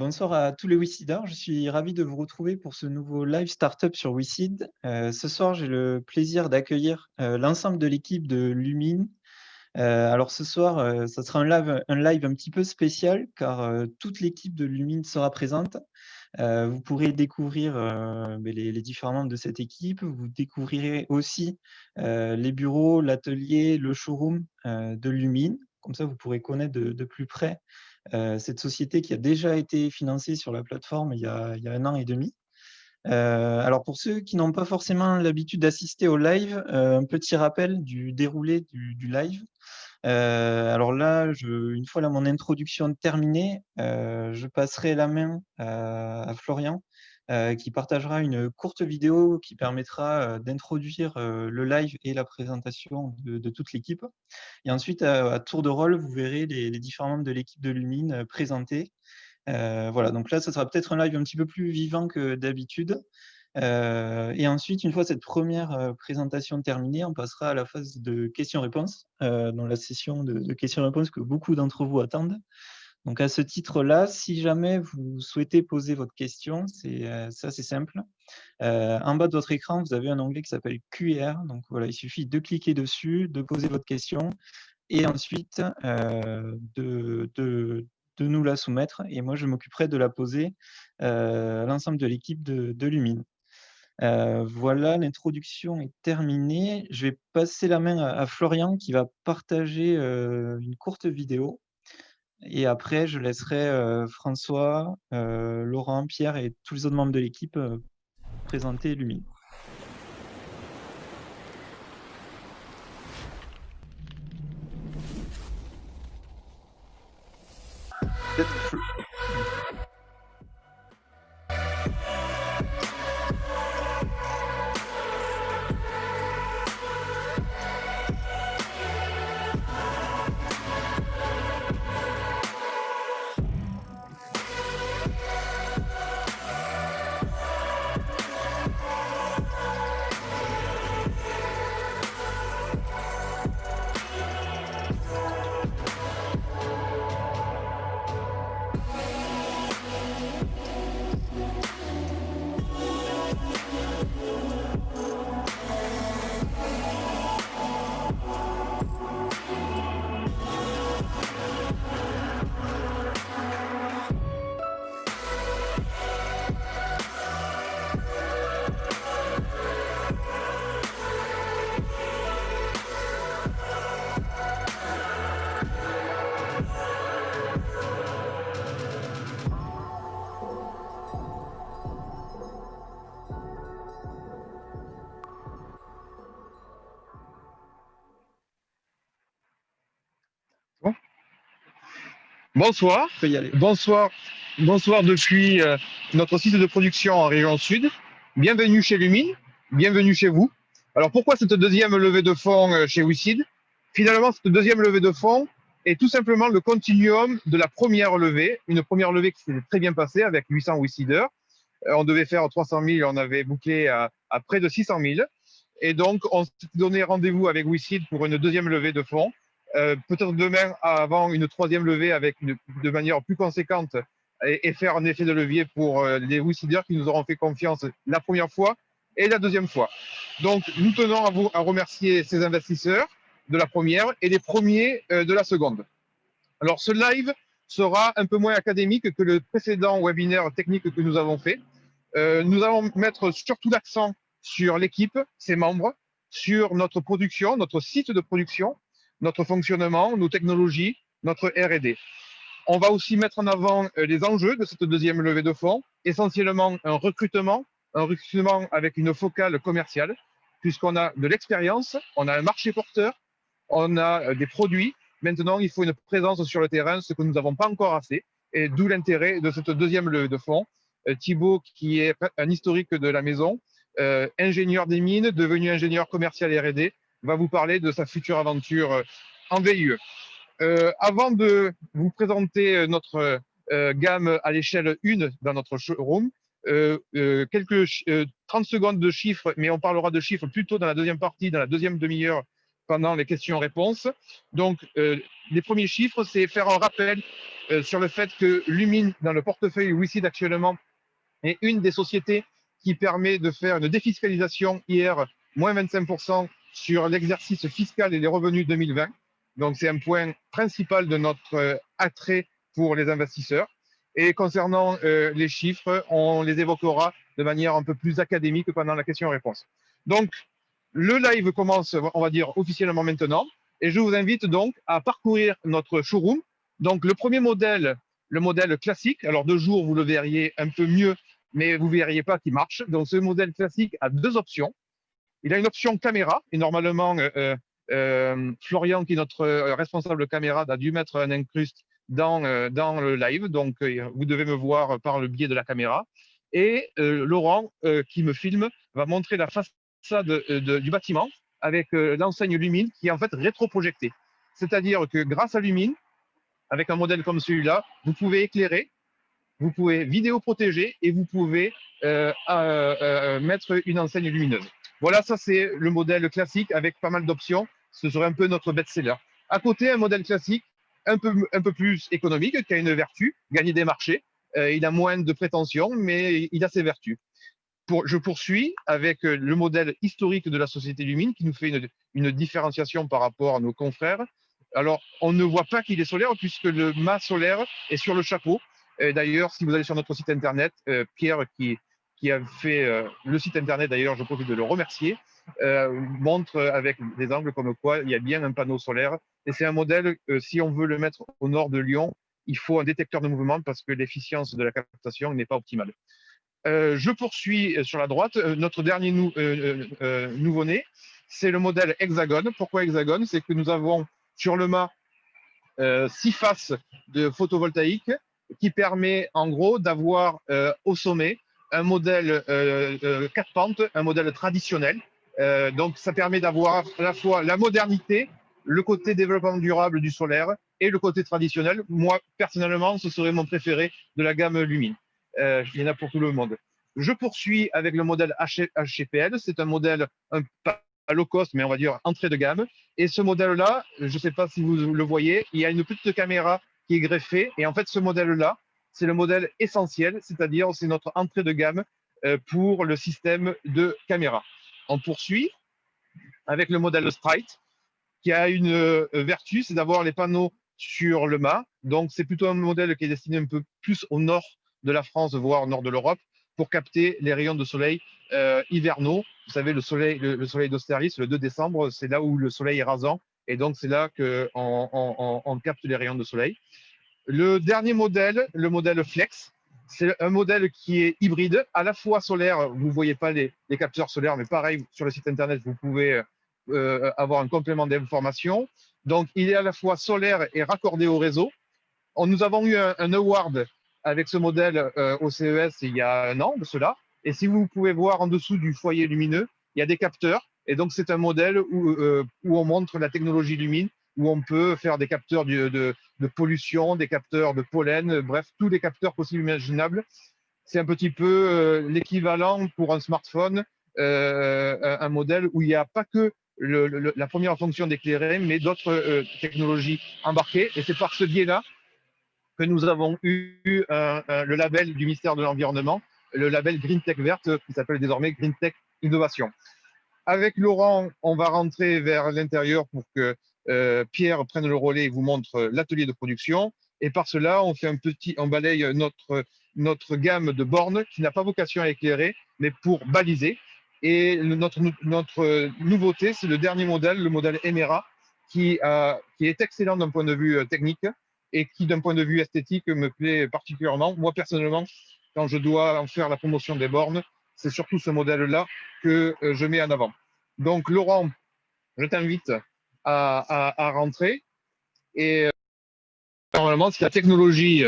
Bonsoir à tous les WeSeeders. Je suis ravi de vous retrouver pour ce nouveau live startup sur WeSeed. Ce soir, j'ai le plaisir d'accueillir l'ensemble de l'équipe de Lumine. Alors ce soir, ça sera un live un petit peu spécial car toute l'équipe de Lumine sera présente. Vous pourrez découvrir les différents membres de cette équipe. Vous découvrirez aussi les bureaux, l'atelier, le showroom de Lumine. Comme ça, vous pourrez connaître de plus près cette société qui a déjà été financée sur la plateforme il y a 1 an et demi. Alors pour ceux qui n'ont pas forcément l'habitude d'assister au live, un petit rappel du déroulé du live. Alors là, une fois mon introduction terminée, je passerai la main à Florian, qui partagera une courte vidéo qui permettra d'introduire le live et la présentation de toute l'équipe. Et ensuite, à tour de rôle, vous verrez les différents membres de l'équipe de Lumine présentés. Voilà, donc là, ça sera peut-être un live un petit peu plus vivant que d'habitude. Et ensuite, une fois cette première présentation terminée, on passera à la phase de questions-réponses, dans la session de questions-réponses que beaucoup d'entre vous attendent. Donc à ce titre-là, si jamais vous souhaitez poser votre question, c'est assez simple. En bas de votre écran, vous avez un onglet qui s'appelle Q&R. Donc voilà, il suffit de cliquer dessus, de poser votre question et ensuite de nous la soumettre. Et moi, je m'occuperai de la poser à l'ensemble de l'équipe de Lumine. Voilà, l'introduction est terminée. Je vais passer la main à Florian qui va partager une courte vidéo. Et après, je laisserai François, Laurent, Pierre et tous les autres membres de l'équipe présenter Lumine. Peut-être Bonsoir, on peut y aller. bonsoir, bonsoir depuis notre site de production en région sud. Bienvenue chez Lumine, bienvenue chez vous. Alors pourquoi cette deuxième levée de fonds chez WeSeed? Finalement, cette deuxième levée de fonds est tout simplement le continuum de la première levée, une première levée qui s'est très bien passée avec 800 WeSeeders. On devait faire 300 000, on avait bouclé à près de 600 000. Et donc, on s'est donné rendez-vous avec WeSeed pour une deuxième levée de fonds. Peut-être demain avant une troisième levée de manière plus conséquente et faire un effet de levier pour les WeSeeders qui nous auront fait confiance la première fois et la deuxième fois. Donc, nous tenons à remercier ces investisseurs de la première et les premiers de la seconde. Alors, ce live sera un peu moins académique que le précédent webinaire technique que nous avons fait. Nous allons mettre surtout l'accent sur l'équipe, ses membres, sur notre production, notre site de production, notre fonctionnement, nos technologies, notre R&D. On va aussi mettre en avant les enjeux de cette deuxième levée de fonds, essentiellement un recrutement avec une focale commerciale, puisqu'on a de l'expérience, on a un marché porteur, on a des produits. Maintenant, il faut une présence sur le terrain, ce que nous n'avons pas encore assez, et d'où l'intérêt de cette deuxième levée de fonds. Thibaut, qui est un historique de la maison, ingénieur des mines, devenu ingénieur commercial R&D, va vous parler de sa future aventure en VIE. Avant de vous présenter notre gamme à l'échelle 1 dans notre showroom, quelques 30 secondes de chiffres, mais on parlera de chiffres plutôt dans la deuxième partie, dans la deuxième demi-heure, pendant les questions-réponses. Donc, les premiers chiffres, c'est faire un rappel sur le fait que Lumine, dans le portefeuille WICID actuellement, est une des sociétés qui permet de faire une défiscalisation hier, moins 25% sur l'exercice fiscal et les revenus 2020. Donc, c'est un point principal de notre attrait pour les investisseurs. Et concernant les chiffres, on les évoquera de manière un peu plus académique pendant la question-réponse. Donc, le live commence, on va dire, officiellement maintenant. Et je vous invite donc à parcourir notre showroom. Donc, le premier modèle, le modèle classique. Alors, de jour, vous le verriez un peu mieux, mais vous ne verriez pas qu'il marche. Donc, ce modèle classique a deux options. Il a une option caméra. Et normalement, Florian, qui est notre responsable caméra, a dû mettre un incruste dans le live. Donc, vous devez me voir par le biais de la caméra. Et Laurent, qui me filme, va montrer la façade du bâtiment avec l'enseigne Lumine qui est en fait rétroprojectée. C'est-à-dire que grâce à Lumine, avec un modèle comme celui-là, vous pouvez éclairer, vous pouvez vidéo protéger et vous pouvez mettre une enseigne lumineuse. Voilà, ça c'est le modèle classique avec pas mal d'options. Ce serait un peu notre best-seller. À côté, un modèle classique un peu plus économique qui a une vertu, gagner des marchés. Il a moins de prétentions, mais il a ses vertus. Je poursuis avec le modèle historique de la société Lumine qui nous fait une différenciation par rapport à nos confrères. Alors, on ne voit pas qu'il est solaire puisque le mât solaire est sur le chapeau. D'ailleurs, si vous allez sur notre site internet, Pierre, qui a fait le site internet, d'ailleurs, je profite de le remercier, montre avec des angles comme quoi il y a bien un panneau solaire. Et c'est un modèle, si on veut le mettre au nord de Lyon, il faut un détecteur de mouvement parce que l'efficience de la captation n'est pas optimale. Je poursuis sur la droite. Notre dernier nouveau-né, c'est le modèle hexagone. Pourquoi hexagone? C'est que nous avons sur le mât 6 faces de photovoltaïque qui permet en gros d'avoir au sommet un modèle 4 pentes, un modèle traditionnel. Donc ça permet d'avoir à la fois la modernité, le côté développement durable du solaire et le côté traditionnel. Moi, personnellement, ce serait mon préféré de la gamme Lumine. Il y en a pour tout le monde. Je poursuis avec le modèle HCPL. C'est un modèle pas low cost, mais on va dire entrée de gamme. Et ce modèle-là, je ne sais pas si vous le voyez, il y a une petite caméra qui est greffée. Et en fait, ce modèle-là, c'est le modèle essentiel, c'est-à-dire c'est notre entrée de gamme pour le système de caméra. On poursuit avec le modèle Sprite, qui a une vertu, c'est d'avoir les panneaux sur le mât. Donc, c'est plutôt un modèle qui est destiné un peu plus au nord de la France, voire au nord de l'Europe, pour capter les rayons de soleil hivernaux. Vous savez, le soleil d'Austerlitz, le 2 décembre, c'est là où le soleil est rasant. Et donc, c'est là qu'on capte les rayons de soleil. Le dernier modèle, le modèle Flex, c'est un modèle qui est hybride, à la fois solaire. Vous ne voyez pas les capteurs solaires, mais pareil, sur le site internet, vous pouvez avoir un complément d'information. Donc, il est à la fois solaire et raccordé au réseau. Nous avons eu un award avec ce modèle au CES il y a un an de cela. Et si vous pouvez voir en dessous du foyer lumineux, il y a des capteurs. Et donc, c'est un modèle où on montre la technologie Lumine, où on peut faire des capteurs de pollution, des capteurs de pollen, bref, tous les capteurs possibles et imaginables. C'est un petit peu l'équivalent pour un smartphone, un modèle où il n'y a pas que la première fonction d'éclairer, mais d'autres technologies embarquées. Et c'est par ce biais-là que nous avons eu le label du ministère de l'Environnement, le label Green Tech Verte, qui s'appelle désormais Green Tech Innovation. Avec Laurent, on va rentrer vers l'intérieur pour que Pierre prenne le relais et vous montre l'atelier de production. Et par cela, on balaye notre gamme de bornes qui n'a pas vocation à éclairer, mais pour baliser. Et notre nouveauté, c'est le dernier modèle, le modèle Emera, qui est excellent d'un point de vue technique et qui, d'un point de vue esthétique, me plaît particulièrement. Moi, personnellement, quand je dois en faire la promotion des bornes, c'est surtout ce modèle-là que je mets en avant. Donc, Laurent, je t'invite à rentrer. Et normalement, si la technologie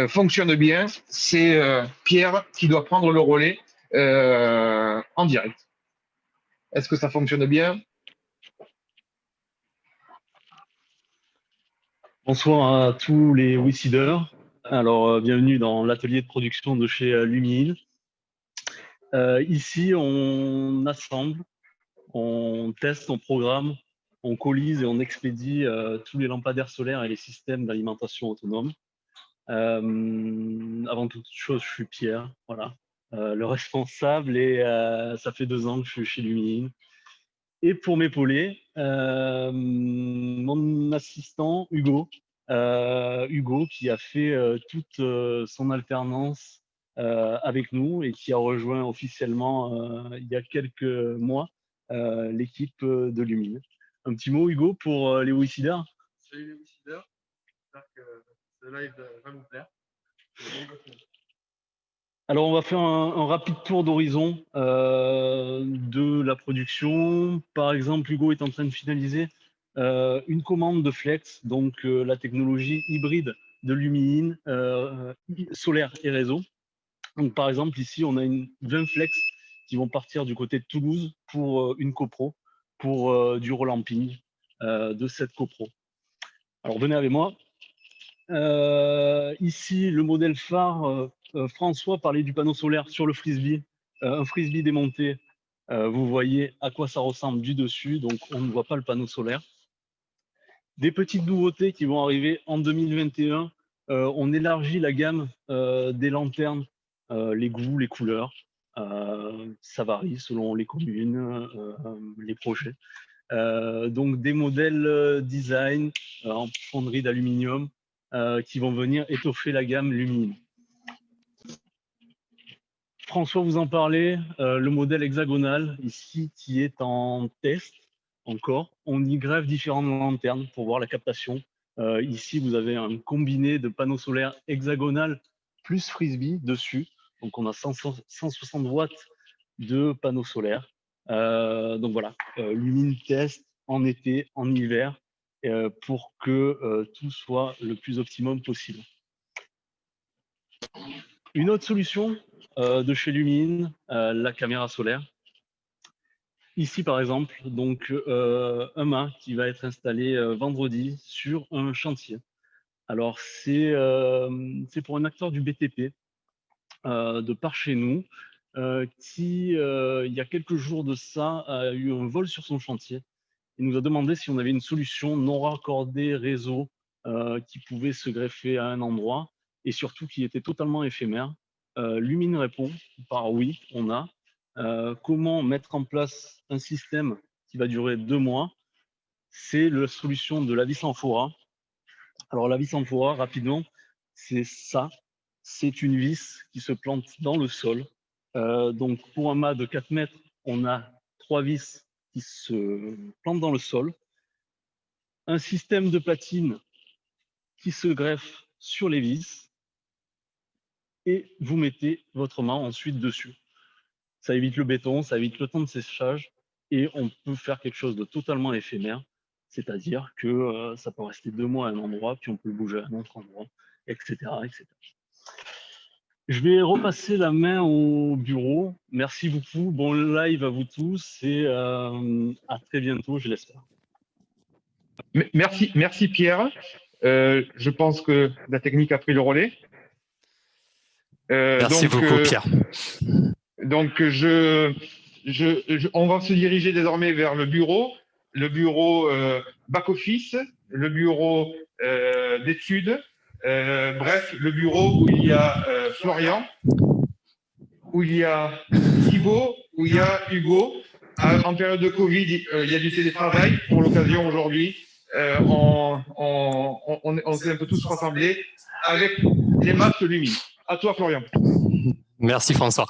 fonctionne bien, c'est Pierre qui doit prendre le relais en direct. Est-ce que ça fonctionne bien? Bonsoir à tous les WICIDers. Alors, bienvenue dans l'atelier de production de chez Lumine. Ici, on assemble, on teste, on programme on colise et on expédie tous les lampadaires solaires et les systèmes d'alimentation autonome. Avant toute chose, je suis Pierre, voilà, le responsable, et ça fait 2 ans que je suis chez Lumine. Et pour m'épauler, mon assistant Hugo, Hugo qui a fait toute son alternance avec nous et qui a rejoint officiellement il y a quelques mois l'équipe de Lumine. Un petit mot, Hugo, pour les Wiciders. Salut les décideurs, j'espère que ce live va vous plaire. Alors, on va faire un rapide tour d'horizon de la production. Par exemple, Hugo est en train de finaliser une commande de Flex, donc la technologie hybride de Lumine, solaire et réseau. Donc, par exemple, ici, on a 20 Flex qui vont partir du côté de Toulouse pour une copro, pour du relamping de cette copro. Alors, venez avec moi. Ici, le modèle phare, François parlait du panneau solaire sur le frisbee. Un frisbee démonté, vous voyez à quoi ça ressemble du dessus, donc on ne voit pas le panneau solaire. Des petites nouveautés qui vont arriver en 2021. On élargit la gamme des lanternes, les goûts, les couleurs. Ça varie selon les communes, les projets. Donc des modèles design en fonderie d'aluminium qui vont venir étoffer la gamme Lumine. François vous en parlait, le modèle hexagonal ici qui est en test encore. On y greffe différentes lanternes pour voir la captation. Ici vous avez un combiné de panneaux solaires hexagonal plus frisbee dessus. Donc on a 160 watts de panneaux solaires. Donc voilà, Lumine test en été, en hiver, pour que tout soit le plus optimum possible. Une autre solution de chez Lumine, la caméra solaire. Ici, par exemple, donc un mât qui va être installé vendredi sur un chantier. Alors, c'est pour un acteur du BTP de par chez nous qui, il y a quelques jours de ça, a eu un vol sur son chantier. Il nous a demandé si on avait une solution non raccordée réseau qui pouvait se greffer à un endroit et surtout qui était totalement éphémère. Lumine répond par oui, on a. Comment mettre en place un système qui va durer 2 mois? C'est la solution de la vis amphora. Alors la vis amphora, rapidement, c'est ça. C'est une vis qui se plante dans le sol. Donc pour un mât de 4 mètres, on a 3 vis qui se plantent dans le sol. Un système de platine qui se greffe sur les vis et vous mettez votre mât ensuite dessus. Ça évite le béton, ça évite le temps de séchage et on peut faire quelque chose de totalement éphémère, c'est-à-dire que ça peut rester 2 mois à un endroit, puis on peut le bouger à un autre endroit, etc., etc. Je vais repasser la main au bureau. Merci beaucoup. Bon live à vous tous et à très bientôt, je l'espère. Merci Pierre. Je pense que la technique a pris le relais. Merci beaucoup Pierre. Donc on va se diriger désormais vers le bureau back-office, le bureau d'études, bref, le bureau où il y a Florian, où il y a Thibaut, où il y a Hugo. En période de Covid, il y a du télétravail. Pour l'occasion, aujourd'hui, on s'est un peu tous rassemblés avec les masques Lumine. À toi, Florian. Merci François.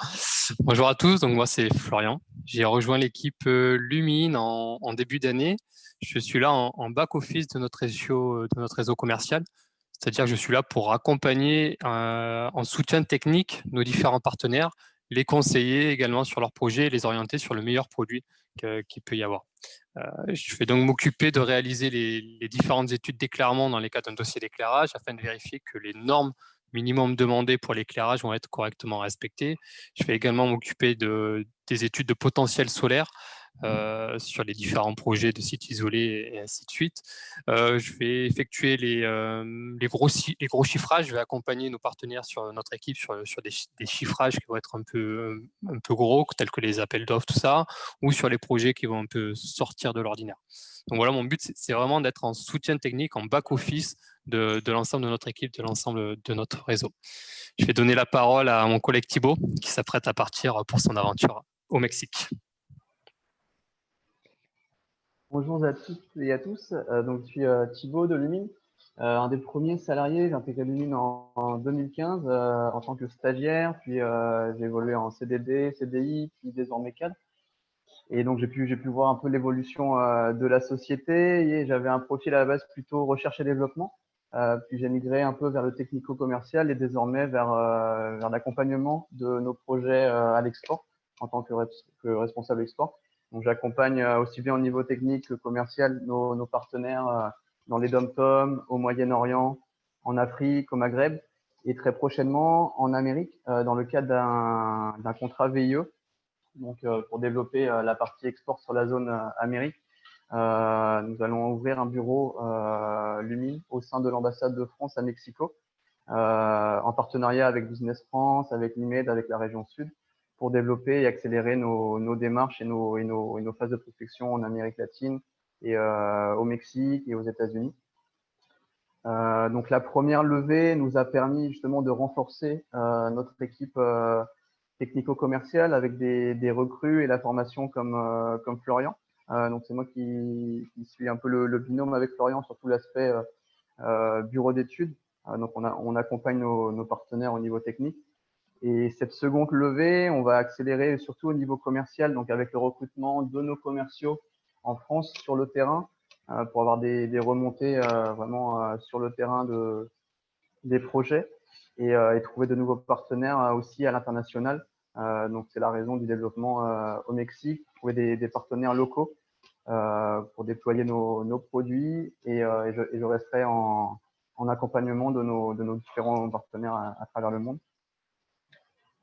Bonjour à tous, donc moi c'est Florian. J'ai rejoint l'équipe Lumine en début d'année. Je suis là en back-office de notre réseau commercial. C'est-à-dire que je suis là pour accompagner en soutien technique nos différents partenaires, les conseiller également sur leurs projets et les orienter sur le meilleur produit qu'il peut y avoir. Je vais donc m'occuper de réaliser les différentes études d'éclairement dans les cas d'un dossier d'éclairage afin de vérifier que les normes minimum demandées pour l'éclairage vont être correctement respectées. Je vais également m'occuper des études de potentiel solaire sur les différents projets de sites isolés et ainsi de suite. Je vais effectuer les gros chiffrages. Je vais accompagner nos partenaires sur notre équipe sur des chiffrages qui vont être un peu gros, tels que les appels d'offres, tout ça, ou sur les projets qui vont un peu sortir de l'ordinaire. Donc voilà, mon but, c'est vraiment d'être en soutien technique, en back-office de l'ensemble de notre équipe, de l'ensemble de notre réseau. Je vais donner la parole à mon collègue Thibaut, qui s'apprête à partir pour son aventure au Mexique. Bonjour à toutes et à tous. Donc, je suis Thibaut de Lumine, un des premiers salariés. J'ai intégré Lumine en 2015 en tant que stagiaire, puis j'ai évolué en CDD, CDI, puis désormais cadre. Et donc, j'ai pu voir un peu l'évolution de la société. Et j'avais un profil à la base plutôt recherche et développement. Puis j'ai migré un peu vers le technico-commercial et désormais vers l'accompagnement de nos projets à l'export en tant que responsable export. Donc, j'accompagne aussi bien au niveau technique que commercial nos partenaires dans les DOM-TOM, au Moyen-Orient, en Afrique, au Maghreb et très prochainement en Amérique dans le cadre d'un contrat VIE, donc pour développer la partie export sur la zone Amérique. Nous allons ouvrir un bureau Lumine au sein de l'ambassade de France à Mexico, en partenariat avec Business France, avec l'IMED, avec la région Sud, pour développer et accélérer nos démarches et nos phases de prospection en Amérique latine et au Mexique et aux États-Unis. Donc la première levée nous a permis justement de renforcer notre équipe technico-commerciale avec des recrues et la formation comme Florian. Donc c'est moi qui suis un peu le binôme avec Florian sur tout l'aspect bureau d'études. Donc on accompagne nos partenaires au niveau technique. Et cette seconde levée, on va accélérer surtout au niveau commercial, donc avec le recrutement de nos commerciaux en France sur le terrain pour avoir des remontées vraiment sur le terrain des projets et trouver de nouveaux partenaires aussi à l'international. Donc c'est la raison du développement au Mexique, trouver des partenaires locaux pour déployer nos produits et je resterai en accompagnement de nos différents partenaires à travers le monde.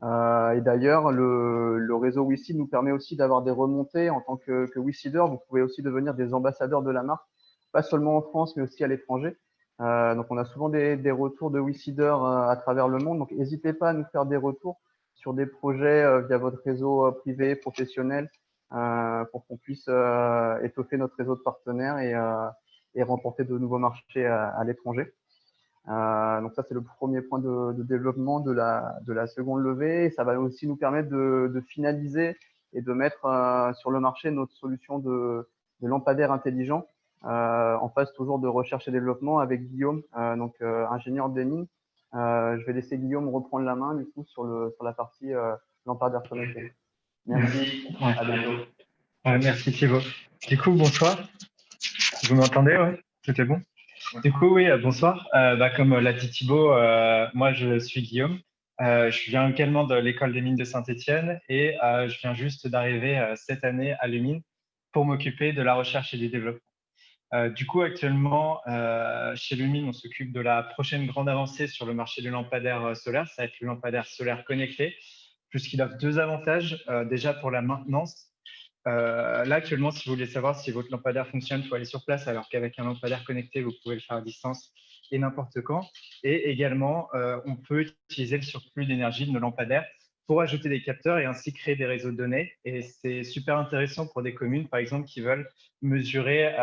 Et d'ailleurs, le réseau WeSeed nous permet aussi d'avoir des remontées en tant que WeSeeder. Vous pouvez aussi devenir des ambassadeurs de la marque, pas seulement en France, mais aussi à l'étranger. Donc, on a souvent des retours de WeSeeder à travers le monde. Donc, n'hésitez pas à nous faire des retours sur des projets via votre réseau privé, professionnel, pour qu'on puisse étoffer notre réseau de partenaires et remporter de nouveaux marchés à l'étranger. Donc ça, c'est le premier point de développement de la seconde levée. Et ça va aussi nous permettre de finaliser et de mettre sur le marché notre solution de lampadaire intelligent en phase toujours de recherche et développement avec Guillaume, ingénieur des mines. Je vais laisser Guillaume reprendre la main du coup sur la partie lampadaire connecté. Merci. Ouais. À bientôt. Ouais, merci Thibaut. Du coup, bonsoir. Vous m'entendez? Ouais, tout est bon. Du coup, oui, bonsoir. Comme l'a dit Thibaut, moi, je suis Guillaume. Je viens également de l'école des mines de Saint-Étienne et je viens juste d'arriver cette année à Lumine pour m'occuper de la recherche et du développement. Du coup, actuellement, chez Lumine, on s'occupe de la prochaine grande avancée sur le marché du lampadaire solaire. Ça va être le lampadaire solaire connecté, puisqu'il offre deux avantages. Déjà pour la maintenance. Là, actuellement, si vous voulez savoir si votre lampadaire fonctionne, il faut aller sur place, alors qu'avec un lampadaire connecté, vous pouvez le faire à distance et n'importe quand. Et également, on peut utiliser le surplus d'énergie de nos lampadaires pour ajouter des capteurs et ainsi créer des réseaux de données. Et c'est super intéressant pour des communes, par exemple, qui veulent mesurer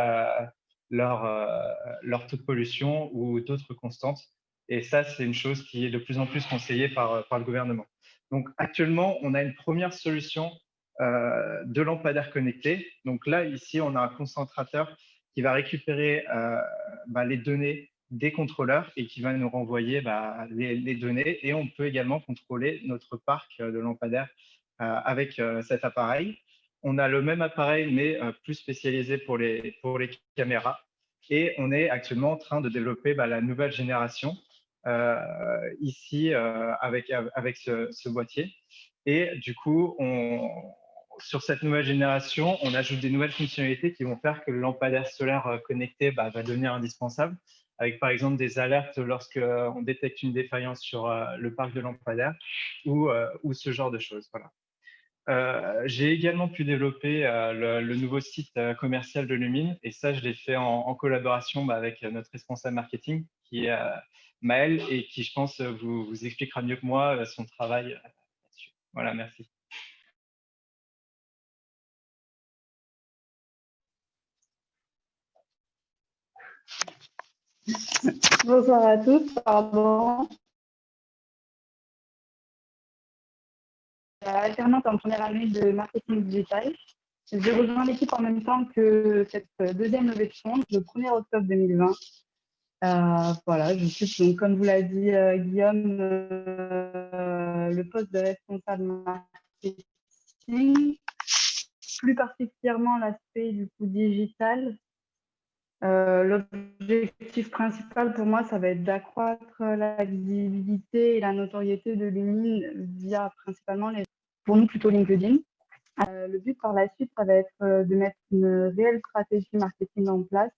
leur taux de pollution ou d'autres constantes. Et ça, c'est une chose qui est de plus en plus conseillée par le gouvernement. Donc, actuellement, on a une première solution de lampadaires connectés. Donc là, ici, on a un concentrateur qui va récupérer les données des contrôleurs et qui va nous renvoyer les données. Et on peut également contrôler notre parc de lampadaires avec cet appareil. On a le même appareil, mais plus spécialisé pour les caméras. Et on est actuellement en train de développer la nouvelle génération ici avec ce boîtier. Et du coup, sur cette nouvelle génération, on ajoute des nouvelles fonctionnalités qui vont faire que le lampadaire solaire connecté va devenir indispensable, avec par exemple des alertes lorsqu'on détecte une défaillance sur le parc de lampadaires ou ce genre de choses. Voilà. J'ai également pu développer le nouveau site commercial de Lumine, et ça, je l'ai fait en collaboration avec notre responsable marketing, qui est Maël, et qui, je pense, vous expliquera mieux que moi son travail là-dessus. Voilà, merci. Bonsoir à tous, pardon. Alternante en première année de marketing digital. J'ai rejoint l'équipe en même temps que cette deuxième levée de fonds, le 1er octobre 2020. Voilà, j'occupe, donc, comme vous l'a dit Guillaume, le poste de responsable marketing, plus particulièrement l'aspect du coup digital. L'objectif principal pour moi, ça va être d'accroître la visibilité et la notoriété de Lumine via principalement pour nous plutôt LinkedIn. Le but par la suite, ça va être de mettre une réelle stratégie marketing en place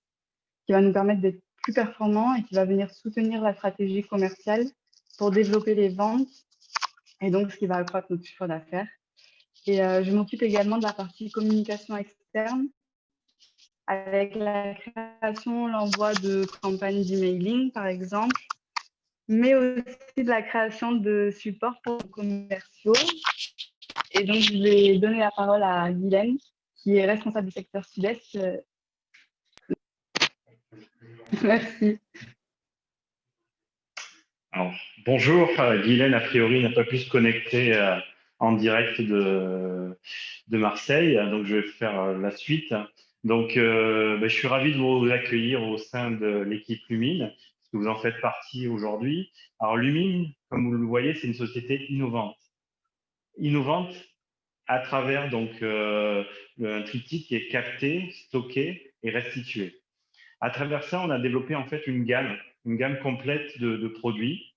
qui va nous permettre d'être plus performants et qui va venir soutenir la stratégie commerciale pour développer les ventes et donc ce qui va accroître notre chiffre d'affaires. Et je m'occupe également de la partie communication externe avec la création, l'envoi de campagnes d'emailing par exemple, mais aussi de la création de supports pour les commerciaux. Et donc, je vais donner la parole à Guylaine, qui est responsable du secteur sud-est. Merci. Alors, bonjour, Guylaine a priori n'a pas pu se connecter en direct de Marseille, donc je vais faire la suite. Donc, je suis ravi de vous accueillir au sein de l'équipe Lumine, parce que vous en faites partie aujourd'hui. Alors, Lumine, comme vous le voyez, c'est une société innovante. Innovante à travers donc un triptyque qui est capté, stocké et restitué. À travers ça, on a développé en fait une gamme complète de produits,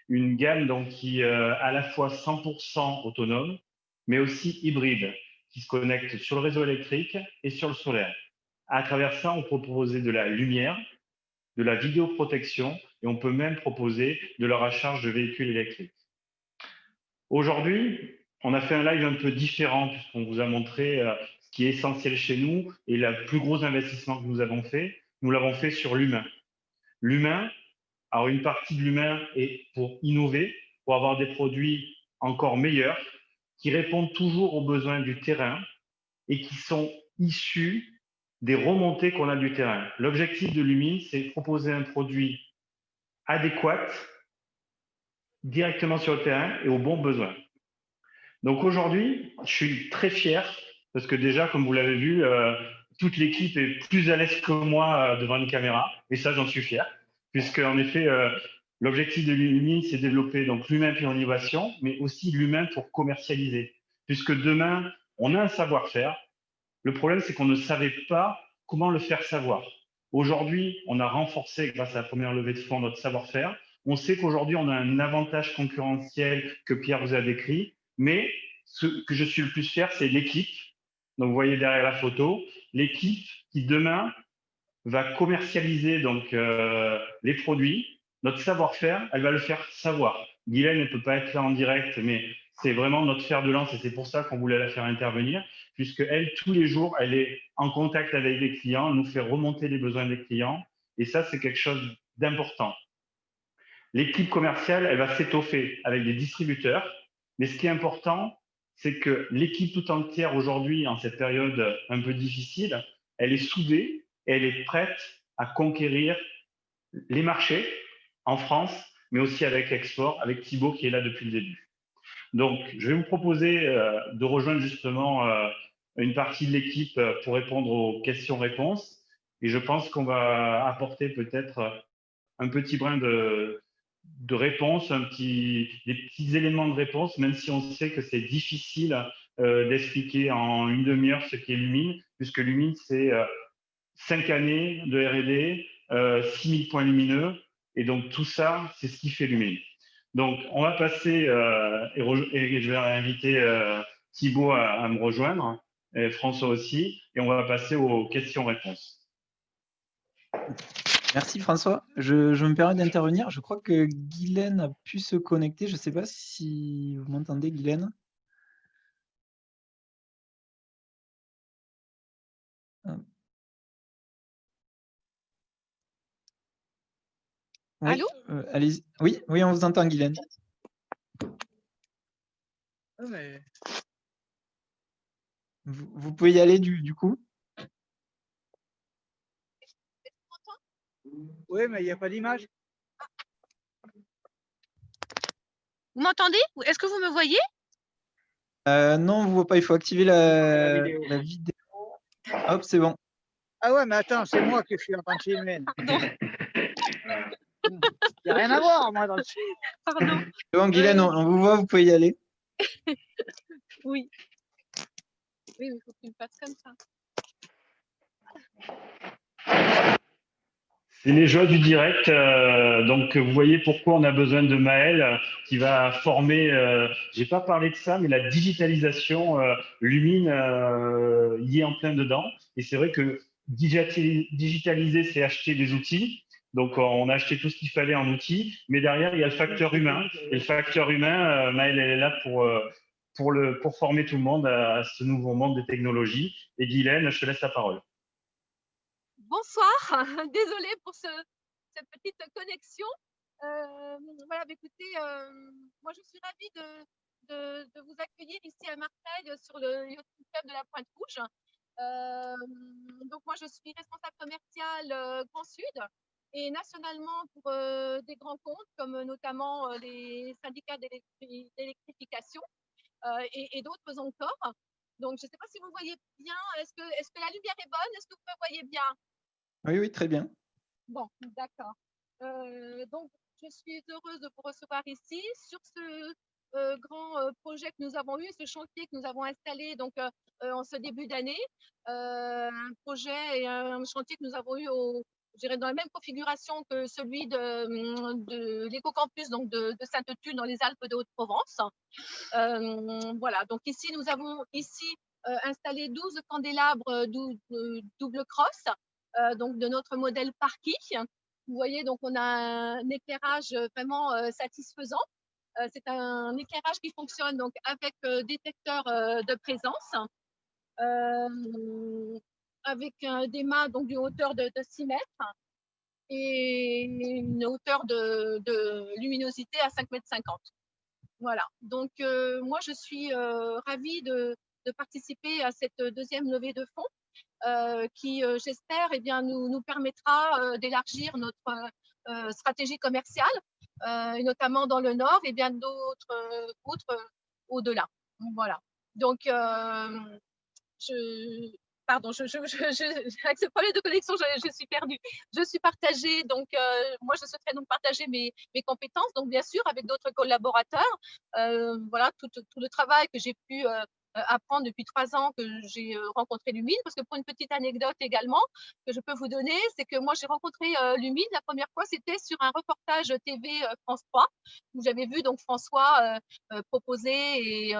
une gamme donc qui est à la fois 100% autonome, mais aussi hybride, qui se connecte sur le réseau électrique et sur le solaire. À travers ça, on peut proposer de la lumière, de la vidéoprotection et on peut même proposer de la recharge de véhicules électriques. Aujourd'hui, on a fait un live un peu différent puisqu'on vous a montré ce qui est essentiel chez nous et le plus gros investissement que nous avons fait. Nous l'avons fait sur l'humain. L'humain, alors une partie de l'humain est pour innover, pour avoir des produits encore meilleurs, qui répondent toujours aux besoins du terrain et qui sont issus des remontées qu'on a du terrain. L'objectif de Lumine, c'est de proposer un produit adéquat directement sur le terrain et aux bons besoins. Donc aujourd'hui, je suis très fier parce que déjà, comme vous l'avez vu, toute l'équipe est plus à l'aise que moi devant une caméra et ça, j'en suis fier. Puisque en effet, l'objectif de Lumine, c'est de développer donc l'humain pour l'innovation, mais aussi l'humain pour commercialiser. Puisque demain, on a un savoir-faire. Le problème, c'est qu'on ne savait pas comment le faire savoir. Aujourd'hui, on a renforcé, grâce à la première levée de fonds, notre savoir-faire. On sait qu'aujourd'hui, on a un avantage concurrentiel que Pierre vous a décrit, mais ce que je suis le plus fier, c'est l'équipe. Donc, vous voyez derrière la photo, l'équipe qui demain va commercialiser donc les produits. Notre savoir-faire, elle va le faire savoir. Guylaine ne peut pas être là en direct, mais c'est vraiment notre fer de lance et c'est pour ça qu'on voulait la faire intervenir, puisque elle, tous les jours, elle est en contact avec les clients, elle nous fait remonter les besoins des clients et ça, c'est quelque chose d'important. L'équipe commerciale, elle va s'étoffer avec des distributeurs, mais ce qui est important, c'est que l'équipe tout entière aujourd'hui, en cette période un peu difficile, elle est soudée et elle est prête à conquérir les marchés en France, mais aussi avec Export, avec Thibaut qui est là depuis le début. Donc, je vais vous proposer de rejoindre justement une partie de l'équipe pour répondre aux questions-réponses. Et je pense qu'on va apporter peut-être un petit brin de réponse, des petits éléments de réponse, même si on sait que c'est difficile d'expliquer en une demi-heure ce qu'est Lumine, puisque Lumine, c'est 5 années de R&D, 6000 points lumineux, et donc tout ça, c'est ce qui fait Lumine. Donc, on va passer, et je vais inviter Thibaut à me rejoindre, et François aussi, et on va passer aux questions-réponses. Merci François. Je me permets d'intervenir. Je crois que Guylaine a pu se connecter. Je ne sais pas si vous m'entendez, Guylaine. Oui, Allô allez-y. Oui, on vous entend, Guylaine. Vous pouvez y aller du coup. Oui, mais il n'y a pas d'image. Vous m'entendez? Est-ce que vous me voyez? Non, on ne voit pas, il faut activer la vidéo. Hop, c'est bon. Ah ouais, mais attends, c'est moi qui suis en train de filmer. Pardon. Il n'y a rien à voir, moi, dans le film. Pardon. C'est bon, Guylaine, on vous voit, vous pouvez y aller. Oui. Oui, il faut qu'il fasse comme ça. C'est les joies du direct. Donc, vous voyez pourquoi on a besoin de Maël qui va former, j'ai pas parlé de ça, mais la digitalisation, Lumine y est en plein dedans. Et c'est vrai que digitaliser, c'est acheter des outils. Donc, on a acheté tout ce qu'il fallait en outils, mais derrière, il y a le facteur humain. Et le facteur humain, Maël, elle est là pour former tout le monde à ce nouveau monde des technologies. Et Guylaine, je te laisse la parole. Bonsoir, désolée pour cette petite connexion. Voilà, écoutez, moi je suis ravie de vous accueillir ici à Marseille sur le Yacht Club de la Pointe Rouge. Donc moi je suis responsable commercial Grand Sud et nationalement pour des grands comptes comme notamment les syndicats d'électrification et d'autres encore. Donc je ne sais pas si vous voyez bien, est-ce que la lumière est bonne? Est-ce que vous me voyez bien? Oui, oui, très bien. Bon, d'accord. Donc, je suis heureuse de vous recevoir ici sur ce grand projet que nous avons eu, ce chantier que nous avons installé donc, en ce début d'année. Un projet et un chantier que nous avons eu je dirais dans la même configuration que celui de l'éco-campus donc de Sainte-Tulle dans les Alpes de Haute-Provence. Voilà, donc ici, nous avons installé 12 candélabres double crosse. Donc de notre modèle Parky. Vous voyez, donc on a un éclairage vraiment satisfaisant. C'est un éclairage qui fonctionne donc avec détecteur de présence, avec des mâts donc d'une hauteur de 6 mètres et une hauteur de luminosité à 5,50 mètres. Voilà, donc moi je suis ravie de participer à cette deuxième levée de fonds. Qui, j'espère, nous permettra d'élargir notre stratégie commerciale, et notamment dans le Nord et bien d'autres au-delà. Voilà. Donc, pardon, avec ce problème de connexion, je suis perdue. Je suis partagée, donc moi, je souhaiterais donc partager mes compétences, donc bien sûr, avec d'autres collaborateurs. Voilà, tout le travail que j'ai pu apprendre depuis 3 ans que j'ai rencontré Lumine, parce que pour une petite anecdote également que je peux vous donner, c'est que moi j'ai rencontré Lumine la première fois, c'était sur un reportage TV France 3 où j'avais vu donc François proposer et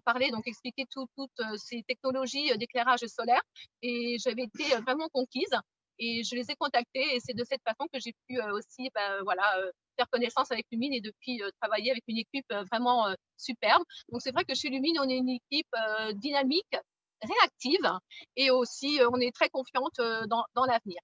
parler, donc expliquer toutes ces technologies d'éclairage solaire et j'avais été vraiment conquise et je les ai contactés et c'est de cette façon que j'ai pu aussi faire connaissance avec Lumine et depuis travailler avec une équipe vraiment superbe. Donc c'est vrai que chez Lumine, on est une équipe dynamique, réactive et aussi on est très confiante dans l'avenir.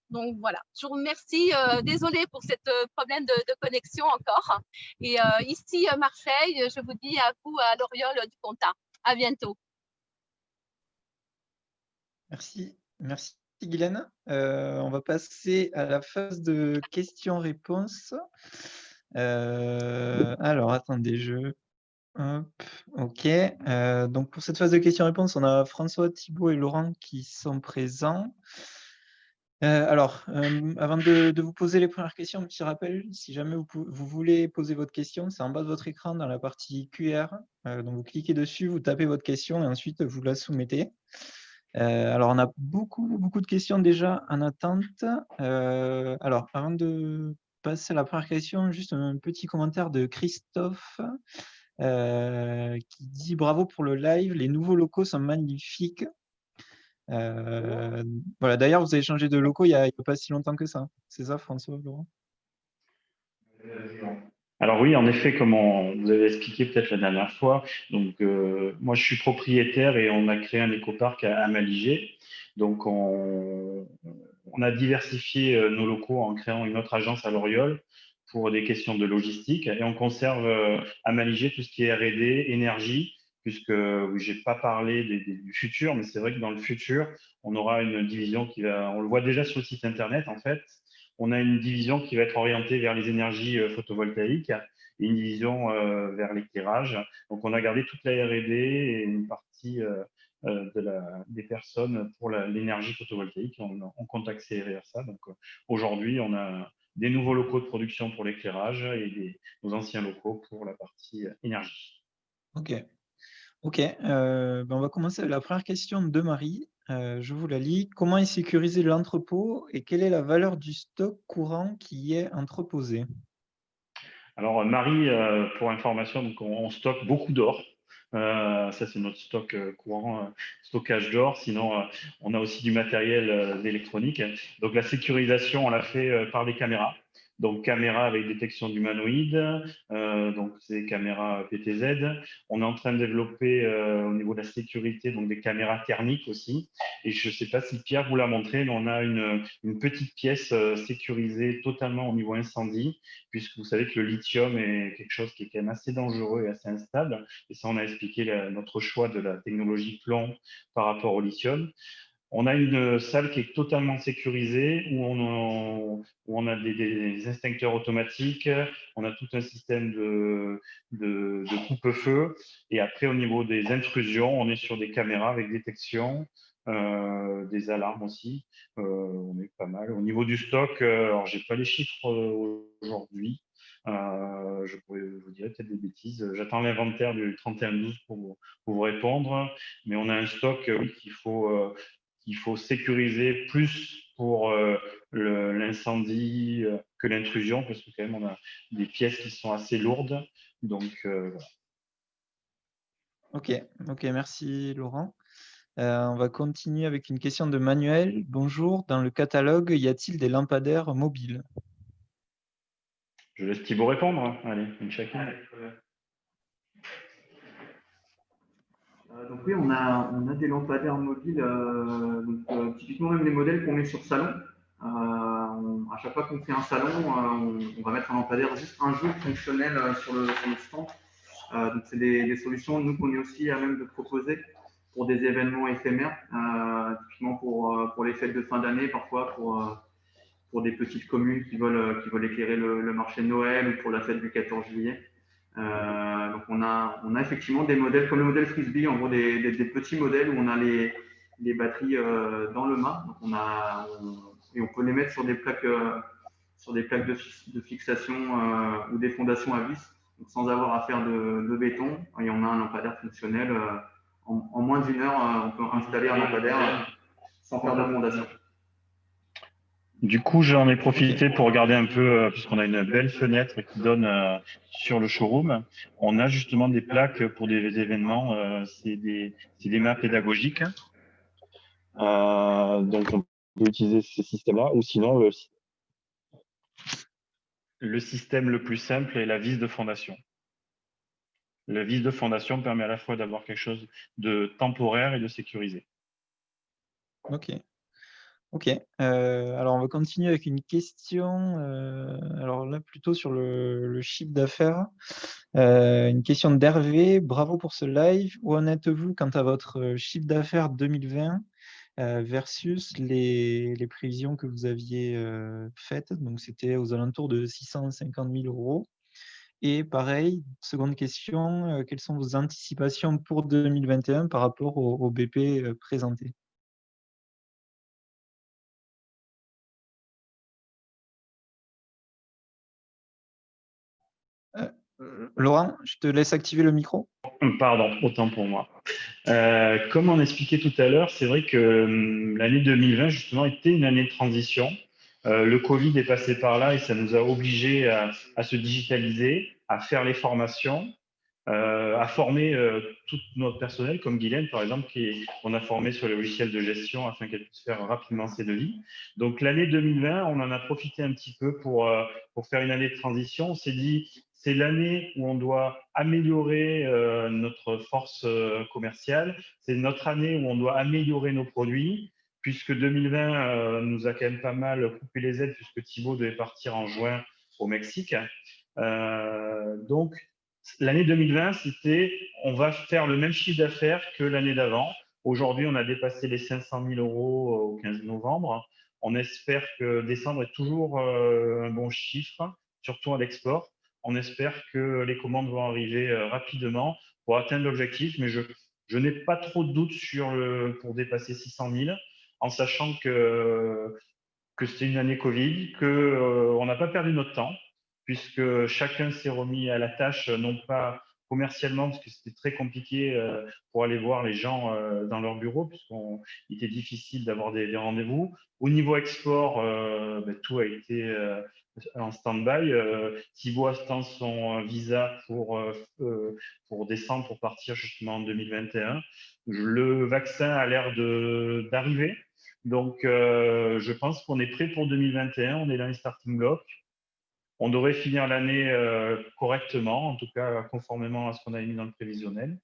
Donc voilà, je vous remercie. Désolée pour ce problème de connexion encore. Et ici, Marseille, je vous dis à vous, à l'Oriole du Comtat. À bientôt. Merci, merci Guylaine. On va passer à la phase de questions-réponses. Alors, attendez, hop, ok. Donc, pour cette phase de questions-réponses, on a François, Thibault et Laurent qui sont présents. Alors, avant de vous poser les premières questions, un petit rappel, si jamais vous voulez poser votre question, c'est en bas de votre écran dans la partie QR. Donc, vous cliquez dessus, vous tapez votre question et ensuite vous la soumettez. Alors, on a beaucoup de questions déjà en attente. Alors, avant de passer à la première question, juste un petit commentaire de Christophe qui dit « Bravo pour le live, les nouveaux locaux sont magnifiques ». Voilà. D'ailleurs, vous avez changé de locaux il n'y a pas si longtemps que ça. C'est ça, François, Laurent? Alors oui, en effet, comme vous avez expliqué peut-être la dernière fois, donc moi je suis propriétaire et on a créé un écoparc à Maligé. Donc on a diversifié nos locaux en créant une autre agence à Loriol pour des questions de logistique et on conserve à Maligé tout ce qui est R&D, énergie, puisque oui, j'ai pas parlé du futur, mais c'est vrai que dans le futur, on aura une division on le voit déjà sur le site internet en fait, on a une division qui va être orientée vers les énergies photovoltaïques et une division vers l'éclairage. Donc, on a gardé toute la R&D et une partie des personnes pour l'énergie photovoltaïque. On compte accélérer ça. Donc, aujourd'hui, on a des nouveaux locaux de production pour l'éclairage et nos anciens locaux pour la partie énergie. Ok. Ok. On va commencer avec la première question de Marie. Je vous la lis. Comment est sécurisé l'entrepôt et quelle est la valeur du stock courant qui y est entreposé? Alors, Marie, pour information, donc on stocke beaucoup d'or. Ça, c'est notre stock courant, stockage d'or. Sinon, on a aussi du matériel d'électronique. Donc, la sécurisation, on l'a fait par des caméras. Donc, caméras avec détection d'humanoïdes, donc c'est caméras PTZ. On est en train de développer au niveau de la sécurité donc des caméras thermiques aussi. Et je ne sais pas si Pierre vous l'a montré, mais on a une petite pièce sécurisée totalement au niveau incendie, puisque vous savez que le lithium est quelque chose qui est quand même assez dangereux et assez instable. Et ça, on a expliqué notre choix de la technologie plomb par rapport au lithium. On a une salle qui est totalement sécurisée où on a des extincteurs automatiques, on a tout un système de coupe-feu. Et après, au niveau des intrusions, on est sur des caméras avec détection, des alarmes aussi. On est pas mal. Au niveau du stock, alors j'ai pas les chiffres aujourd'hui. Je pourrais vous dire peut-être des bêtises. J'attends l'inventaire du 31-12 pour vous répondre. Mais on a un stock, oui, qu'il faut sécuriser plus pour l'incendie que l'intrusion, parce que quand même, on a des pièces qui sont assez lourdes. Donc, voilà. Ok, merci Laurent. On va continuer avec une question de Manuel. Bonjour, dans le catalogue, y a-t-il des lampadaires mobiles? Je laisse Thibaut répondre. Allez, une chacune. Donc oui, on a des lampadaires mobiles, typiquement même les modèles qu'on met sur salon. À chaque fois qu'on fait un salon, on va mettre un lampadaire juste un jour fonctionnel sur le stand. Donc c'est des solutions nous qu'on est aussi à même de proposer pour des événements éphémères, typiquement pour les fêtes de fin d'année, parfois pour des petites communes qui veulent éclairer le marché de Noël ou pour la fête du 14 juillet. Donc on a effectivement des modèles comme le modèle Frisbee, en gros des petits modèles où on a les batteries dans le mât. Donc et on peut les mettre sur des plaques de fixation ou des fondations à vis, donc sans avoir à faire de béton. Et on a un lampadaire fonctionnel. En moins d'une heure, on peut installer un lampadaire sans faire de fondation. Du coup, j'en ai profité pour regarder un peu, puisqu'on a une belle fenêtre qui donne sur le showroom. On a justement des plaques pour des événements, c'est des mâts pédagogiques. Donc, on peut utiliser ces systèmes-là, ou sinon, le système le plus simple est la vis de fondation. La vis de fondation permet à la fois d'avoir quelque chose de temporaire et de sécurisé. Ok. Alors, on va continuer avec une question. Alors là, plutôt sur le chiffre d'affaires. Une question d'Hervé. Bravo pour ce live. Où en êtes-vous quant à votre chiffre d'affaires 2020 versus les prévisions que vous aviez faites? Donc, c'était aux alentours de 650 000 euros. Et pareil, seconde question, quelles sont vos anticipations pour 2021 par rapport au BP présenté? Laurent, je te laisse activer le micro. Pardon, autant pour moi. Comme on expliquait tout à l'heure, c'est vrai que l'année 2020, justement, était une année de transition. Le Covid est passé par là et ça nous a obligés à se digitaliser, à faire les formations, à former tout notre personnel, comme Guylaine, par exemple, qu'on a formé sur les logiciels de gestion afin qu'elle puisse faire rapidement ses devis. Donc, l'année 2020, on en a profité un petit peu pour faire une année de transition. On s'est dit, c'est l'année où on doit améliorer notre force commerciale. C'est notre année où on doit améliorer nos produits, puisque 2020 nous a quand même pas mal coupé les ailes, puisque Thibaut devait partir en juin au Mexique. Donc, l'année 2020, c'était on va faire le même chiffre d'affaires que l'année d'avant. Aujourd'hui, on a dépassé les 500 000 euros au 15 novembre. On espère que décembre est toujours un bon chiffre, surtout à l'export. On espère que les commandes vont arriver rapidement pour atteindre l'objectif, mais je n'ai pas trop de doutes pour dépasser 600 000, en sachant que c'était une année Covid, qu'on n'a pas perdu notre temps, puisque chacun s'est remis à la tâche, non pas commercialement, parce que c'était très compliqué pour aller voir les gens dans leur bureau, puisqu'il était difficile d'avoir des rendez-vous. Au niveau export, tout a été en stand-by. Thibaut attend son visa pour décembre, pour partir justement en 2021. Le vaccin a l'air d'arriver. Donc, je pense qu'on est prêt pour 2021. On est dans les starting blocks. On devrait finir l'année correctement, en tout cas conformément à ce qu'on a mis dans le prévisionnel.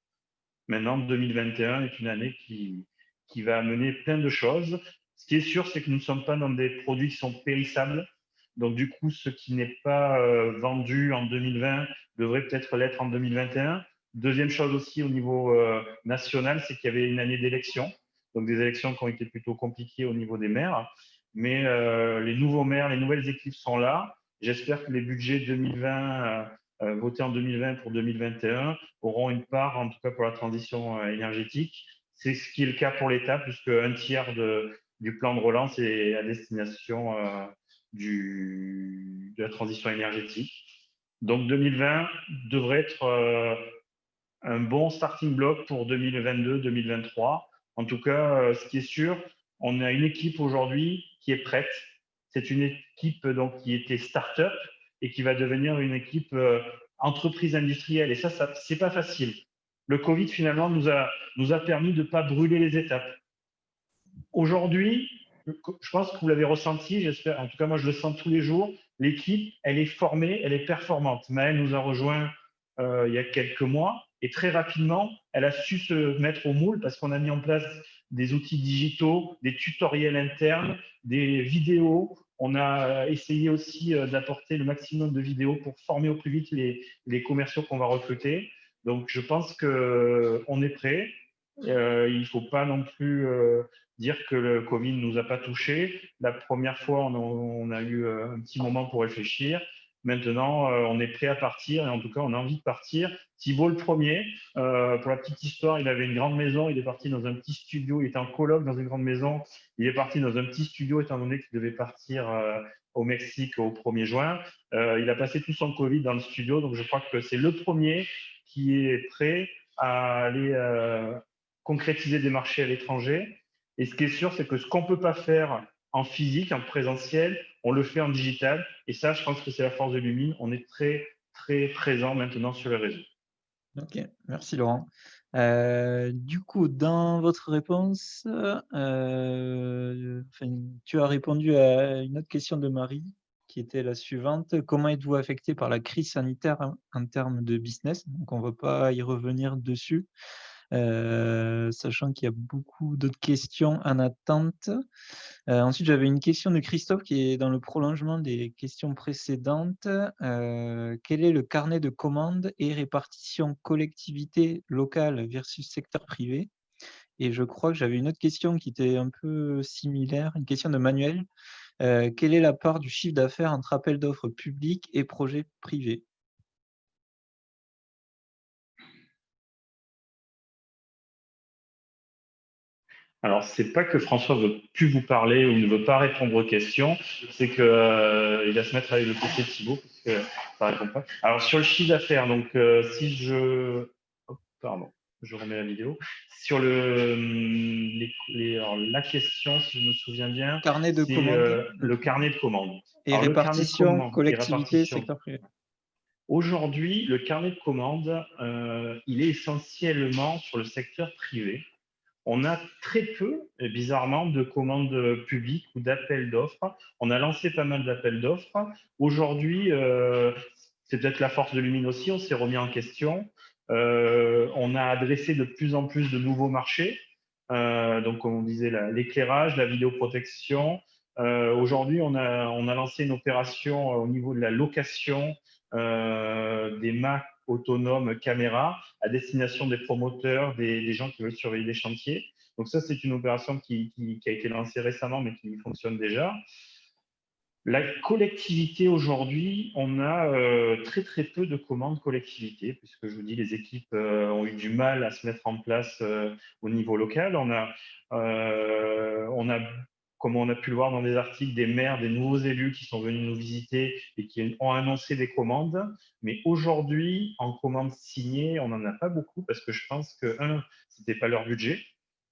Maintenant, 2021 est une année qui va amener plein de choses. Ce qui est sûr, c'est que nous ne sommes pas dans des produits qui sont périssables. Donc, du coup, ce qui n'est pas vendu en 2020 devrait peut-être l'être en 2021. Deuxième chose aussi au niveau national, c'est qu'il y avait une année d'élection. Donc, des élections qui ont été plutôt compliquées au niveau des maires. Mais les nouveaux maires, les nouvelles équipes sont là. J'espère que les budgets 2020, votés en 2020 pour 2021, auront une part, en tout cas pour la transition énergétique. C'est ce qui est le cas pour l'État, puisque un tiers du plan de relance est à destination de la transition énergétique. Donc 2020 devrait être un bon starting block pour 2022-2023. En tout cas, ce qui est sûr, on a une équipe aujourd'hui qui est prête. C'est une équipe donc, qui était start-up et qui va devenir une équipe entreprise industrielle. Et ça c'est pas facile. Le Covid, finalement, nous a permis de ne pas brûler les étapes. Aujourd'hui, je pense que vous l'avez ressenti, j'espère, en tout cas moi je le sens tous les jours, l'équipe, elle est formée, elle est performante. Maëlle nous a rejoint il y a quelques mois et très rapidement, elle a su se mettre au moule parce qu'on a mis en place des outils digitaux, des tutoriels internes, des vidéos. On a essayé aussi d'apporter le maximum de vidéos pour former au plus vite les commerciaux qu'on va recruter. Donc je pense qu'on est prêt. Il ne faut pas non plus dire que le Covid ne nous a pas touchés. La première fois, on a eu un petit moment pour réfléchir. Maintenant, on est prêt à partir et en tout cas, on a envie de partir. Thibaut, le premier, pour la petite histoire, il avait une grande maison. Il est parti dans un petit studio. Il était en coloc dans une grande maison. Il est parti dans un petit studio étant donné qu'il devait partir au Mexique au 1er juin. Il a passé tout son Covid dans le studio. Donc, je crois que c'est le premier qui est prêt à aller concrétiser des marchés à l'étranger. Et ce qui est sûr, c'est que ce qu'on ne peut pas faire en physique, en présentiel, on le fait en digital. Et ça, je pense que c'est la force de Lumine. On est très, très présent maintenant sur les réseaux. Ok, merci Laurent. Du coup, dans votre réponse, tu as répondu à une autre question de Marie, qui était la suivante. Comment êtes-vous affecté par la crise sanitaire en termes de business? Donc, on ne va pas y revenir dessus. Sachant qu'il y a beaucoup d'autres questions en attente. Ensuite, j'avais une question de Christophe qui est dans le prolongement des questions précédentes. Quel est le carnet de commandes et répartition collectivité locale versus secteur privé? Et je crois que j'avais une autre question qui était un peu similaire, une question de Manuel. Quelle est la part du chiffre d'affaires entre appels d'offres publics et projets privés? Alors, c'est pas que François veut plus vous parler ou ne veut pas répondre aux questions, c'est que il va se mettre avec le PC de Thibaut parce que ça répond pas. Alors, sur le chiffre d'affaires, donc si je... Oh, pardon, je remets la vidéo. Sur alors, la question, si je me souviens bien, Carnet de c'est commandes. le carnet de commandes. Et Alors, répartition, collectivité, secteur privé. Aujourd'hui, le carnet de commandes, il est essentiellement sur le secteur privé. On a très peu, bizarrement, de commandes publiques ou d'appels d'offres. On a lancé pas mal d'appels d'offres. Aujourd'hui, c'est peut-être la force de Lumine aussi, on s'est remis en question. On a adressé de plus en plus de nouveaux marchés. Donc, comme on disait, l'éclairage, la vidéoprotection. Aujourd'hui, on a lancé une opération au niveau de la location des Mac autonomes caméras à destination des promoteurs, des gens qui veulent surveiller les chantiers. Donc ça, c'est une opération qui a été lancée récemment, mais qui fonctionne déjà. La collectivité aujourd'hui, on a très très peu de commandes collectivité, puisque je vous dis, les équipes ont eu du mal à se mettre en place au niveau local. On a, comme on a pu le voir dans des articles, des maires, des nouveaux élus qui sont venus nous visiter et qui ont annoncé des commandes. Mais aujourd'hui, en commandes signées, on n'en a pas beaucoup parce que je pense que, ce n'était pas leur budget.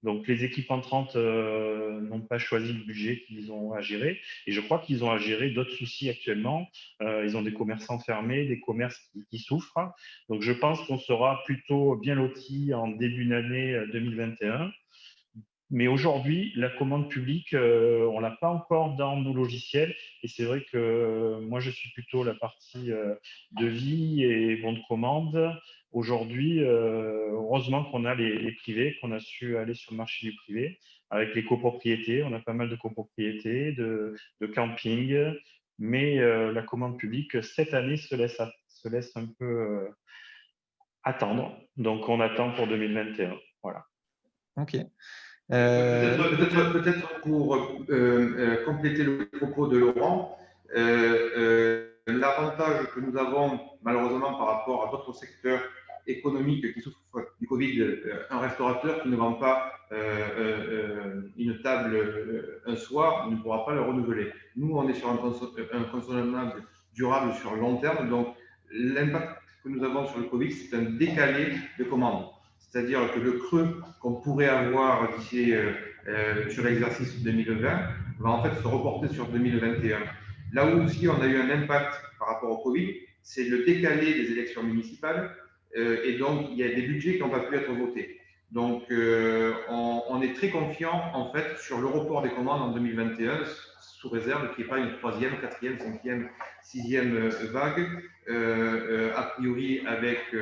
Donc, les équipes entrantes n'ont pas choisi le budget qu'ils ont à gérer. Et je crois qu'ils ont à gérer d'autres soucis actuellement. Ils ont des commerçants fermés, des commerces qui souffrent. Donc, je pense qu'on sera plutôt bien lotis en début d'année 2021. Mais aujourd'hui, la commande publique, on ne l'a pas encore dans nos logiciels. Et c'est vrai que moi, je suis plutôt la partie devis et bon de commande. Aujourd'hui, heureusement qu'on a les privés, qu'on a su aller sur le marché du privé. Avec les copropriétés, on a pas mal de copropriétés, de camping. Mais la commande publique, cette année, se laisse un peu attendre. Donc, on attend pour 2021. Voilà. Ok. Peut-être pour compléter le propos de Laurent, l'avantage que nous avons malheureusement par rapport à d'autres secteurs économiques qui souffrent du Covid, un restaurateur qui ne vend pas une table un soir ne pourra pas le renouveler. Nous, on est sur un consommable durable sur le long terme, donc l'impact que nous avons sur le Covid, c'est un décalé de commandes. C'est-à-dire que le creux qu'on pourrait avoir d'ici sur l'exercice 2020 va en fait se reporter sur 2021. Là où aussi on a eu un impact par rapport au Covid, c'est le décalé des élections municipales et donc il y a des budgets qui n'ont pas pu être votés. Donc on est très confiant en fait sur le report des commandes en 2021 sous réserve qu'il n'y ait pas une troisième, quatrième, cinquième, sixième vague. A priori avec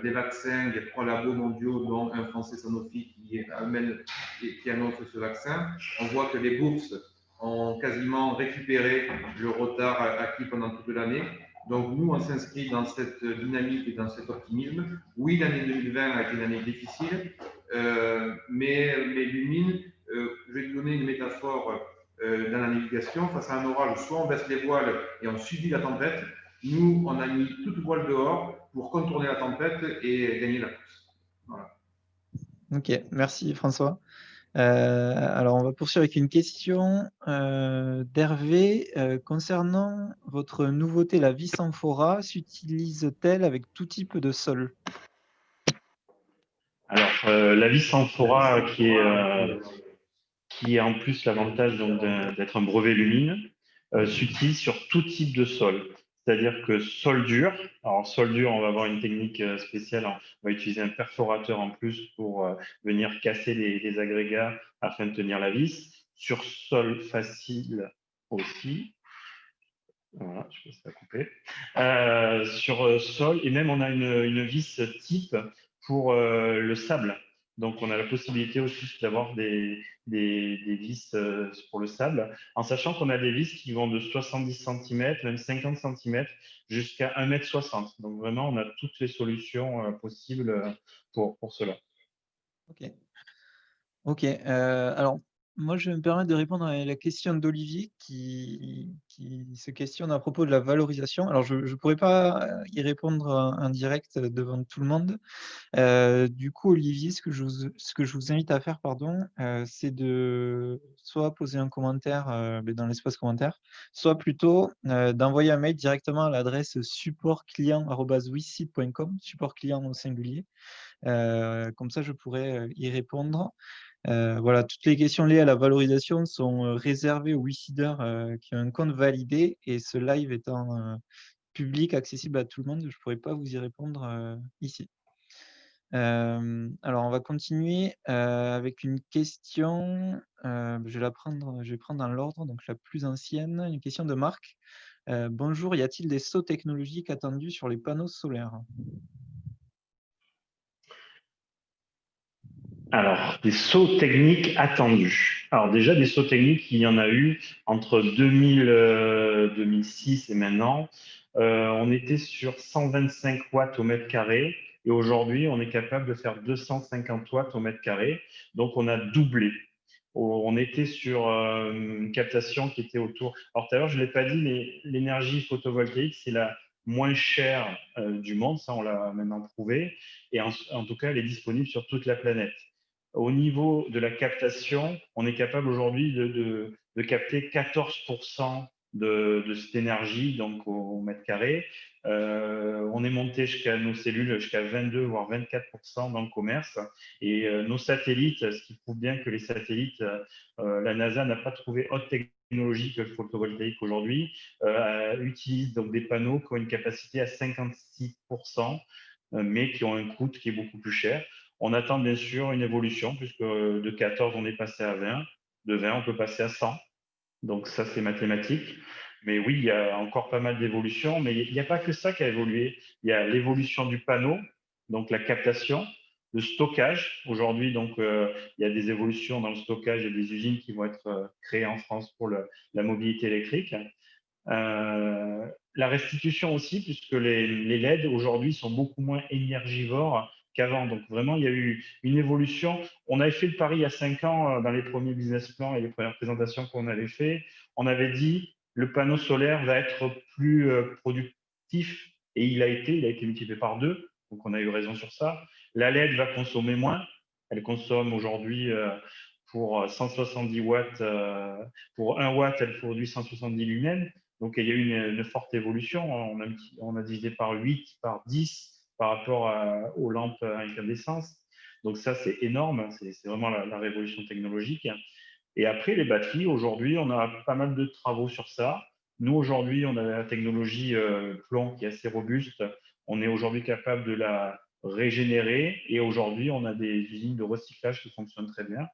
des vaccins, il y a 3 labos mondiaux, dont un français Sanofi qui annonce ce vaccin. On voit que les bourses ont quasiment récupéré le retard acquis pendant toute l'année. Donc nous, on s'inscrit dans cette dynamique et dans cet optimisme. Oui, l'année 2020 a été une année difficile, mais Lumine, je vais te donner une métaphore dans la navigation. Face à un orage, soit on baisse les voiles et on subit la tempête. Nous, on a mis toute voile dehors pour contourner la tempête et gagner la course. Voilà. Ok, merci François. Alors, on va poursuivre avec une question d'Hervé. Concernant votre nouveauté, la vis amphora, s'utilise-t-elle avec tout type de sol? Alors, la vis amphora qui a en plus l'avantage d'être un brevet Lumine, s'utilise sur tout type de sol. C'est-à-dire que sol dur, alors sol dur, on va avoir une technique spéciale, on va utiliser un perforateur en plus pour venir casser les agrégats afin de tenir la vis. Sur sol facile aussi. Voilà, je sais pas si ça a coupé. Sur sol, et même on a une vis type pour le sable. Donc, on a la possibilité aussi d'avoir des vis pour le sable, en sachant qu'on a des vis qui vont de 70 cm, même 50 cm, jusqu'à 1,60 m. Donc, vraiment, on a toutes les solutions possibles pour cela. Ok. Ok. Alors, moi, je vais me permettre de répondre à la question d'Olivier qui se questionne à propos de la valorisation. Alors, je ne pourrais pas y répondre en direct devant tout le monde. Du coup, Olivier, ce que je vous invite à faire, pardon, c'est de soit poser un commentaire dans l'espace commentaire, soit plutôt d'envoyer un mail directement à l'adresse supportclient@wisseed.com, support client au singulier. Comme ça, je pourrais y répondre. Voilà, toutes les questions liées à la valorisation sont réservées aux WeSeeders qui ont un compte validé, et ce live étant public, accessible à tout le monde, je ne pourrais pas vous y répondre ici. Alors, on va continuer avec une question. Je vais prendre dans l'ordre, donc la plus ancienne, une question de Marc. Bonjour, y a-t-il des sauts technologiques attendus sur les panneaux solaires? Alors, des sauts techniques attendus. Alors déjà, des sauts techniques, il y en a eu entre 2006 et maintenant. On était sur 125 watts au mètre carré. Et aujourd'hui, on est capable de faire 250 watts au mètre carré. Donc, on a doublé. On était sur une captation qui était autour. Alors, tout à l'heure, je ne l'ai pas dit, mais l'énergie photovoltaïque, c'est la moins chère du monde. Ça, on l'a maintenant prouvé. Et en tout cas, elle est disponible sur toute la planète. Au niveau de la captation, on est capable aujourd'hui de capter 14% de cette énergie donc au mètre carré. On est monté jusqu'à nos cellules jusqu'à 22 voire 24% dans le commerce. Et nos satellites, ce qui prouve bien que les satellites, la NASA n'a pas trouvé autre technologie que le photovoltaïque aujourd'hui, utilisent donc des panneaux qui ont une capacité à 56%, mais qui ont un coût qui est beaucoup plus cher. On attend bien sûr une évolution, puisque de 14, on est passé à 20. De 20, on peut passer à 100. Donc ça, c'est mathématique. Mais oui, il y a encore pas mal d'évolutions, mais il n'y a pas que ça qui a évolué. Il y a l'évolution du panneau, donc la captation, le stockage. Aujourd'hui, donc, il y a des évolutions dans le stockage et des usines qui vont être créées en France pour la mobilité électrique. La restitution aussi, puisque les LED aujourd'hui sont beaucoup moins énergivores qu'avant. Donc vraiment, il y a eu une évolution. On avait fait le pari il y a 5 ans dans les premiers business plans et les premières présentations qu'on avait fait. On avait dit le panneau solaire va être plus productif et il a été multiplié par 2. Donc on a eu raison sur ça. La LED va consommer moins. Elle consomme aujourd'hui pour 170 watts, pour 1 watt, elle produit 170 lumens. Donc, il y a eu une forte évolution. On a divisé par 8, par 10 par rapport aux lampes à incandescence. Donc, ça, c'est énorme. C'est vraiment la révolution technologique. Et après, les batteries, aujourd'hui, on a pas mal de travaux sur ça. Nous, aujourd'hui, on a la technologie plomb qui est assez robuste. On est aujourd'hui capable de la régénérer. Et aujourd'hui, on a des usines de recyclage qui fonctionnent très bien.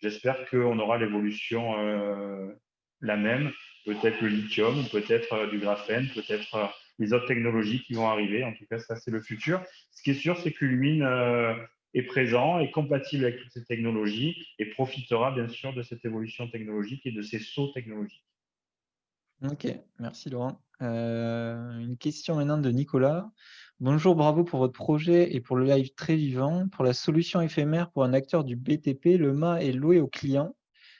J'espère qu'on aura l'évolution la même, peut-être le lithium, peut-être du graphène, peut-être les autres technologies qui vont arriver. En tout cas, ça, c'est le futur. Ce qui est sûr, c'est que Lumine est présent, est compatible avec toutes ces technologies et profitera bien sûr de cette évolution technologique et de ces sauts technologiques. Ok, merci Laurent. Une question maintenant de Nicolas. Bonjour, bravo pour votre projet et pour le live très vivant. Pour la solution éphémère pour un acteur du BTP, le mât est loué au client.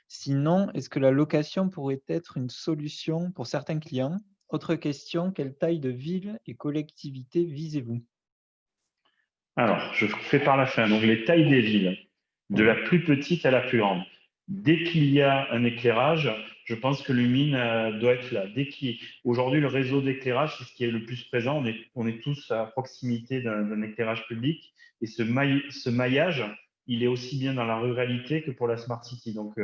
Sinon, est-ce que la location pourrait être une solution pour certains clients? Autre question, quelle taille de ville et collectivité visez-vous? Alors, je fais par la fin. Donc, les tailles des villes, de la plus petite à la plus grande. Dès qu'il y a un éclairage, je pense que Lumine doit être là. Aujourd'hui, le réseau d'éclairage, c'est ce qui est le plus présent. On est tous à proximité d'un éclairage public. Et ce maillage, il est aussi bien dans la ruralité que pour la Smart City. Donc,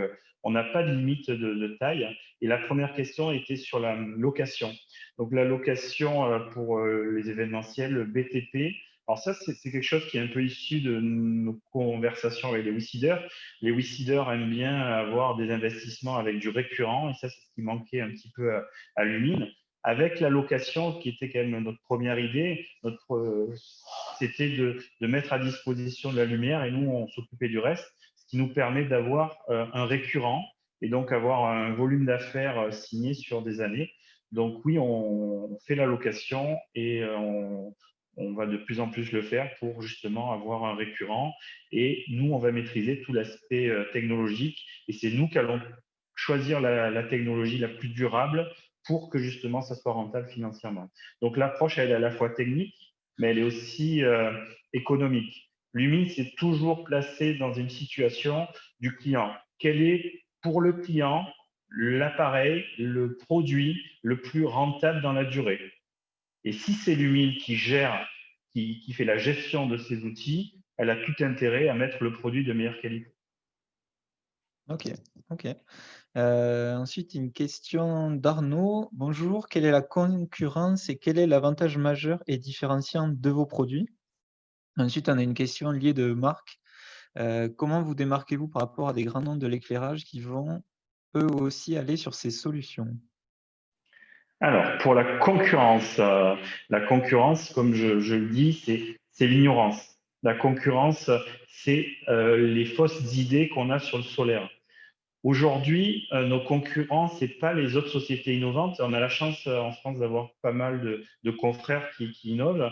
on n'a pas de limite de taille. Et la première question était sur la location. Donc, la location pour les événementiels, le BTP. Alors ça, c'est quelque chose qui est un peu issu de nos conversations avec les WICIDers. Les WICIDers aiment bien avoir des investissements avec du récurrent, et ça, c'est ce qui manquait un petit peu à Lumine. Avec la location, qui était quand même notre première idée, c'était de mettre à disposition de la lumière, et nous, on s'occupait du reste, ce qui nous permet d'avoir un récurrent, et donc avoir un volume d'affaires signé sur des années. Donc oui, on fait la location et on va de plus en plus le faire pour justement avoir un récurrent. Et nous, on va maîtriser tout l'aspect technologique. Et c'est nous qui allons choisir la technologie la plus durable pour que justement ça soit rentable financièrement. Donc l'approche, elle est à la fois technique, mais elle est aussi économique. Lumine s'est toujours placé dans une situation du client. Quel est pour le client l'appareil, le produit le plus rentable dans la durée? Et si c'est Lumine qui gère, qui fait la gestion de ces outils, elle a tout intérêt à mettre le produit de meilleure qualité. Ok, ok. Ensuite, une question d'Arnaud. Bonjour, quelle est la concurrence et quel est l'avantage majeur et différenciant de vos produits? Ensuite, on a une question liée de Marc. Comment vous démarquez-vous par rapport à des grands noms de l'éclairage qui vont eux aussi aller sur ces solutions? Alors, pour la concurrence, comme je le dis, c'est l'ignorance. La concurrence, c'est les fausses idées qu'on a sur le solaire. Aujourd'hui, nos concurrents, ce n'est pas les autres sociétés innovantes. On a la chance en France d'avoir pas mal de confrères qui innovent.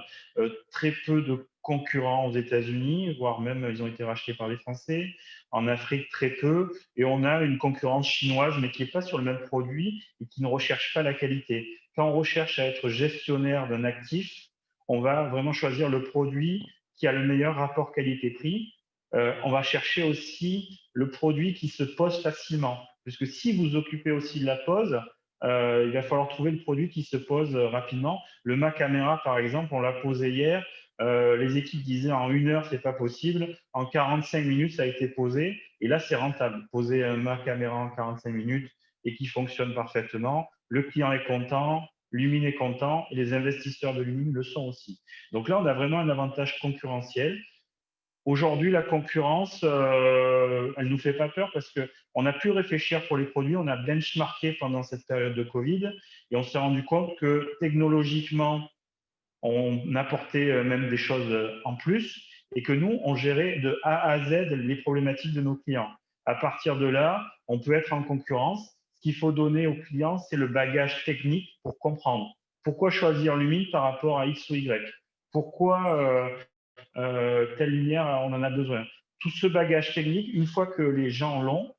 Très peu de concurrents aux États-Unis, voire même ils ont été rachetés par les Français. En Afrique, très peu. Et on a une concurrence chinoise, mais qui n'est pas sur le même produit et qui ne recherche pas la qualité. Quand on recherche à être gestionnaire d'un actif, on va vraiment choisir le produit qui a le meilleur rapport qualité-prix. On va chercher aussi le produit qui se pose facilement. Puisque si vous occupez aussi de la pose, il va falloir trouver le produit qui se pose rapidement. Le Mac Camera, par exemple, on l'a posé hier. Les équipes disaient en 1 heure, c'est pas possible. En 45 minutes, ça a été posé. Et là, c'est rentable. Poser un Mac Camera en 45 minutes et qui fonctionne parfaitement. Le client est content, Lumine est content et les investisseurs de Lumine le sont aussi. Donc là, on a vraiment un avantage concurrentiel. Aujourd'hui, la concurrence, elle nous fait pas peur parce qu'on a pu réfléchir pour les produits, on a benchmarké pendant cette période de Covid et on s'est rendu compte que technologiquement, on apportait même des choses en plus et que nous, on gérait de A à Z les problématiques de nos clients. À partir de là, on peut être en concurrence. Ce qu'il faut donner aux clients, c'est le bagage technique pour comprendre. Pourquoi choisir Lumine par rapport à X ou Y? Pourquoi telle lumière, on en a besoin? Tout ce bagage technique, une fois que les gens l'ont,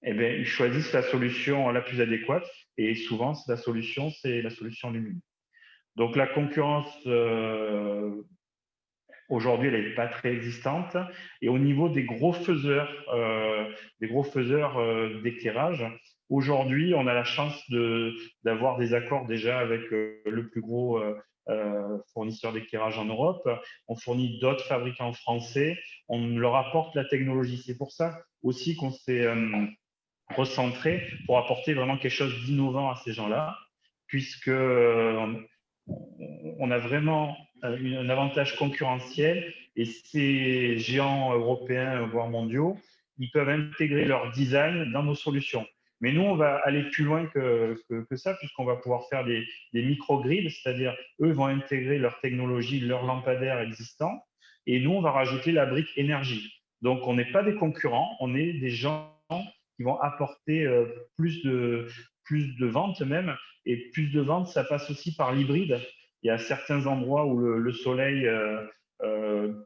eh bien, ils choisissent la solution la plus adéquate et souvent, c'est la solution Lumine. Donc la concurrence, aujourd'hui, elle n'est pas très existante. Et au niveau des gros faiseurs d'éclairage, aujourd'hui, on a la chance d'avoir des accords déjà avec le plus gros fournisseur d'éclairage en Europe. On fournit d'autres fabricants français. On leur apporte la technologie. C'est pour ça aussi qu'on s'est recentré pour apporter vraiment quelque chose d'innovant à ces gens-là, puisque on a vraiment un avantage concurrentiel et ces géants européens, voire mondiaux, ils peuvent intégrer leur design dans nos solutions. Mais nous, on va aller plus loin que ça, puisqu'on va pouvoir faire des microgrids, c'est-à-dire eux vont intégrer leur technologie, leur lampadaire existant, et nous, on va rajouter la brique énergie. Donc, on n'est pas des concurrents, on est des gens qui vont apporter plus de ventes même. Et plus de ventes, ça passe aussi par l'hybride. Il y a certains endroits où le soleil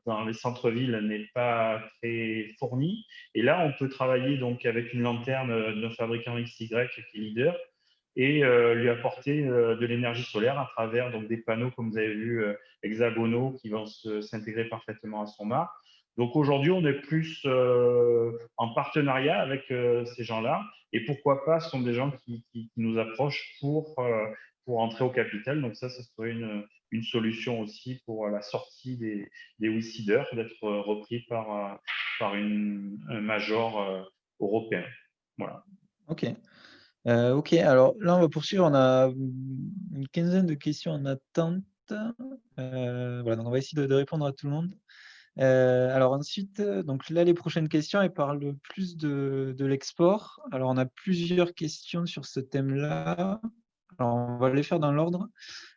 dans les centres-villes n'est pas très fourni. Et là, on peut travailler donc avec une lanterne d'un fabricant XY qui est leader et lui apporter de l'énergie solaire à travers donc, des panneaux, comme vous avez vu, hexagonaux qui vont s'intégrer parfaitement à son mât. Donc aujourd'hui, on est plus en partenariat avec ces gens-là. Et pourquoi pas, ce sont des gens qui nous approchent pour entrer au capital. Donc ça serait une solution aussi pour la sortie des WeSeeders, d'être repris par un major européen. Voilà. Ok. Ok, alors là, on va poursuivre. On a une quinzaine de questions en attente. Voilà, donc on va essayer de répondre à tout le monde. Alors ensuite, donc là, les prochaines questions, elles parlent plus de l'export. Alors, on a plusieurs questions sur ce thème-là. Alors, on va les faire dans l'ordre.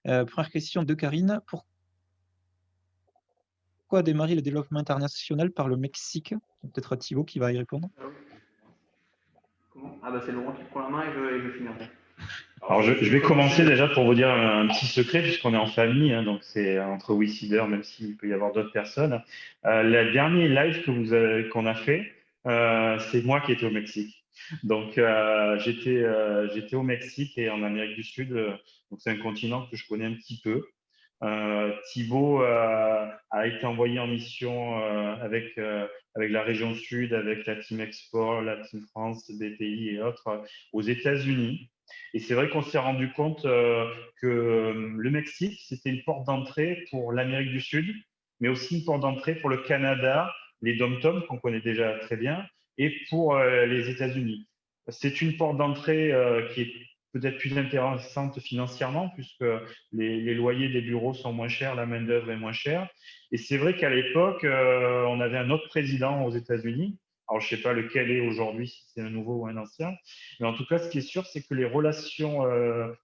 Première question de Karine. Pourquoi démarrer le développement international par le Mexique? Peut-être Thibaut qui va y répondre. Comment? Ah bah c'est Laurent qui prend la main et je finir. Alors, je vais commencer déjà pour vous dire un petit secret, puisqu'on est en famille, hein, donc c'est entre WeSeeders, même s'il peut y avoir d'autres personnes. Le dernier live qu'on a fait, c'est moi qui étais au Mexique. Donc, j'étais au Mexique et en Amérique du Sud, donc c'est un continent que je connais un petit peu. Thibaut a été envoyé en mission avec la région Sud, avec la Team Export, la Team France, BPI et autres, aux États-Unis. Et c'est vrai qu'on s'est rendu compte que le Mexique, c'était une porte d'entrée pour l'Amérique du Sud, mais aussi une porte d'entrée pour le Canada, les Dom-Tom qu'on connaît déjà très bien, et pour les États-Unis. C'est une porte d'entrée qui est peut-être plus intéressante financièrement, puisque les loyers des bureaux sont moins chers, la main-d'œuvre est moins chère. Et c'est vrai qu'à l'époque, on avait un autre président aux États-Unis. Alors, je ne sais pas lequel est aujourd'hui, si c'est un nouveau ou un ancien. Mais en tout cas, ce qui est sûr, c'est que les relations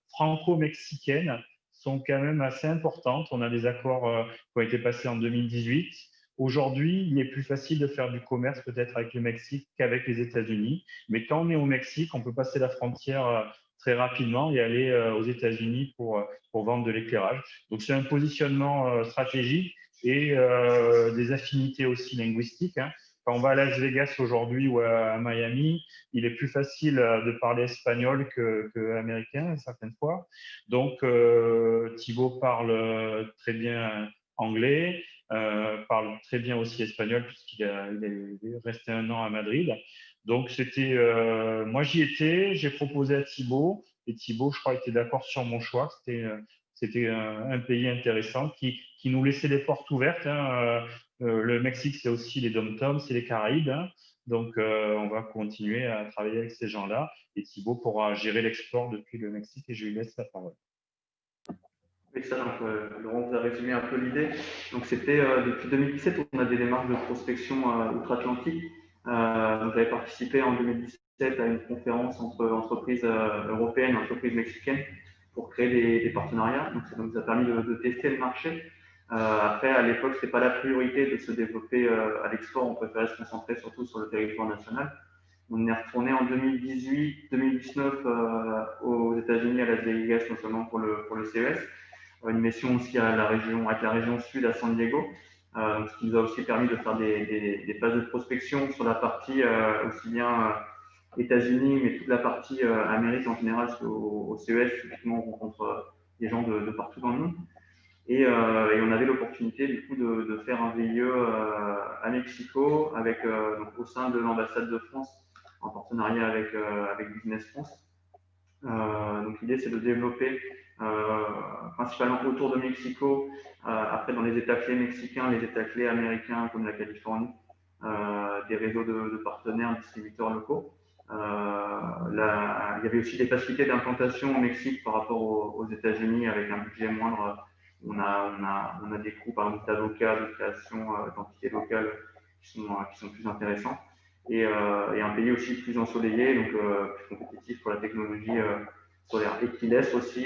franco-mexicaines sont quand même assez importantes. On a des accords qui ont été passés en 2018. Aujourd'hui, il est plus facile de faire du commerce peut-être avec le Mexique qu'avec les États-Unis. Mais quand on est au Mexique, on peut passer la frontière très rapidement et aller aux États-Unis pour vendre de l'éclairage. Donc, c'est un positionnement stratégique et des affinités aussi linguistiques. Hein. Quand on va à Las Vegas aujourd'hui ou à Miami, il est plus facile de parler espagnol que américain certaines fois. Donc, Thibaut parle très bien anglais, parle très bien aussi espagnol puisqu'il est resté 1 an à Madrid. Donc, moi j'y étais, j'ai proposé à Thibaut et Thibaut, je crois, était d'accord sur mon choix. C'était un pays intéressant qui nous laissait les portes ouvertes. Hein. Le Mexique, c'est aussi les Dom-Tom, c'est les Caraïbes. Hein. Donc, on va continuer à travailler avec ces gens-là. Et Thibaut pourra gérer l'export depuis le Mexique et je lui laisse la parole. Oui, ça, donc, Laurent vous a résumé un peu l'idée. Donc, c'était depuis 2017, on a des démarches de prospection outre-Atlantique. J'avais participé en 2017 à une conférence entre entreprises européennes et entreprises mexicaines pour créer des partenariats. Donc, ça nous a permis de tester le marché. Après, à l'époque, ce n'était pas la priorité de se développer à l'export. On préférait se concentrer surtout sur le territoire national. On est retourné en 2018-2019 aux États-Unis, à Las Vegas, notamment pour le CES. Une mission aussi avec la région sud à San Diego, ce qui nous a aussi permis de faire des phases de prospection sur la partie aussi bien États-Unis, mais toute la partie Amérique en général, parce qu'au CES, typiquement, on rencontre des gens de partout dans le monde. Et on avait l'opportunité du coup de faire un VIE à Mexico donc, au sein de l'ambassade de France en partenariat avec Business France. Donc l'idée c'est de développer principalement autour de Mexico, après dans les États clés mexicains, les États clés américains comme la Californie, des réseaux de partenaires, distributeurs locaux. Il y avait aussi des facilités d'implantation au Mexique par rapport aux États-Unis avec un budget moindre. On a des coûts par exemple d'avocats, de création d'entités locales qui sont plus intéressants. Et un pays aussi plus ensoleillé, donc plus compétitif pour la technologie solaire, et qui laisse aussi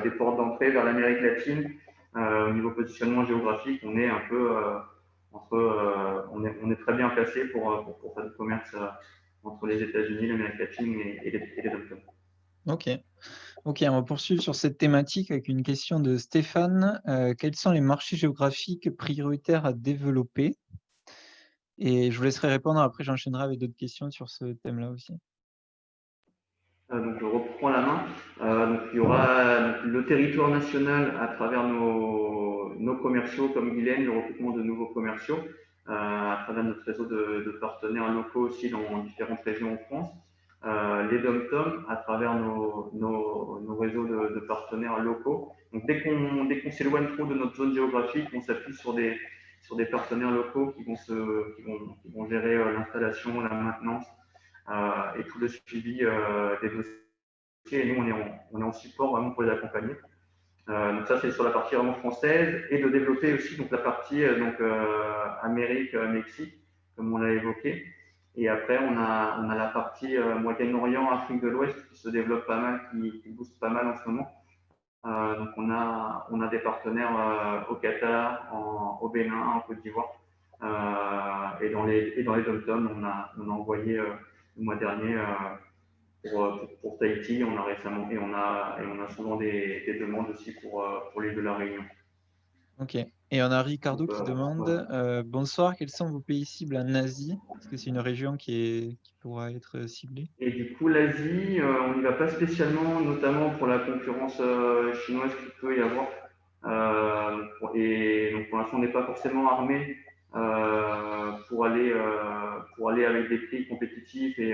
des portes d'entrée vers l'Amérique latine. Au niveau positionnement géographique, on est un peu on est très bien placé pour faire du commerce entre les États-Unis, l'Amérique latine et les Dom-Tom. Ok, on va poursuivre sur cette thématique avec une question de Stéphane. Quels sont les marchés géographiques prioritaires à développer? Et je vous laisserai répondre, après j'enchaînerai avec d'autres questions sur ce thème-là aussi. Donc je reprends la main. Donc il y aura le territoire national à travers nos commerciaux comme Guylaine, le recrutement de nouveaux commerciaux, à travers notre réseau de partenaires locaux aussi dans différentes régions en France. Les Dom-Tom à travers nos réseaux de partenaires locaux. Donc dès qu'on s'éloigne trop de notre zone géographique, on s'appuie sur des partenaires locaux qui vont gérer l'installation, la maintenance et tout le suivi des dossiers. Et nous, on est en support vraiment pour les accompagner. Donc ça, c'est sur la partie vraiment française, et de développer aussi donc, la partie Amérique, Mexique, comme on l'a évoqué. Et après, on a la partie Moyen-Orient, Afrique de l'Ouest qui se développe pas mal, qui booste pas mal en ce moment. Donc on a des partenaires au Qatar, au Bénin, en Côte d'Ivoire. Et dans les Dom-Tom, on a envoyé le mois dernier pour Tahiti, on a récemment et on a souvent des demandes aussi pour l'île de la Réunion. Ok. Et on a Ricardo qui demande bonsoir, quels sont vos pays cibles en Asie? Est-ce que c'est une région qui pourra être ciblée? Et du coup, l'Asie, on n'y va pas spécialement, notamment pour la concurrence chinoise qu'il peut y avoir. Et donc pour l'instant, on n'est pas forcément armé pour aller avec des prix compétitifs et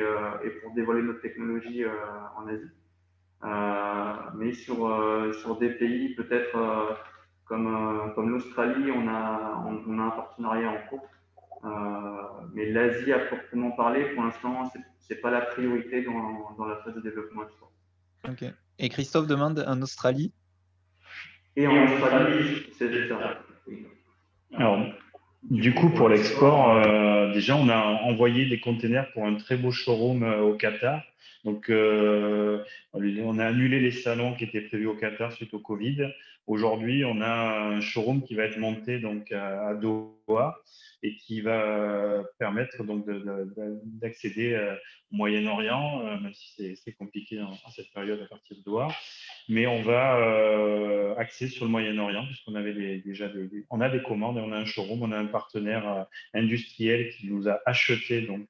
pour dévoiler notre technologie en Asie. Mais sur des pays peut-être comme l'Australie, on a un partenariat en cours. Mais l'Asie, à proprement parler, pour l'instant, c'est pas la priorité dans la phase de développement export. Ok. Et Christophe demande en Australie? Et en Australie, c'est ça. Alors, du coup, pour l'export, déjà, on a envoyé des containers pour un très beau showroom au Qatar. Donc, on a annulé les salons qui étaient prévus au Qatar suite au Covid. Aujourd'hui, on a un showroom qui va être monté donc, à Doha. et qui va permettre donc d'accéder au Moyen-Orient, même si c'est compliqué en cette période à partir de Doha. Mais on va axer sur le Moyen-Orient puisqu'on avait déjà on a des commandes et on a un showroom, on a un partenaire industriel qui nous a acheté donc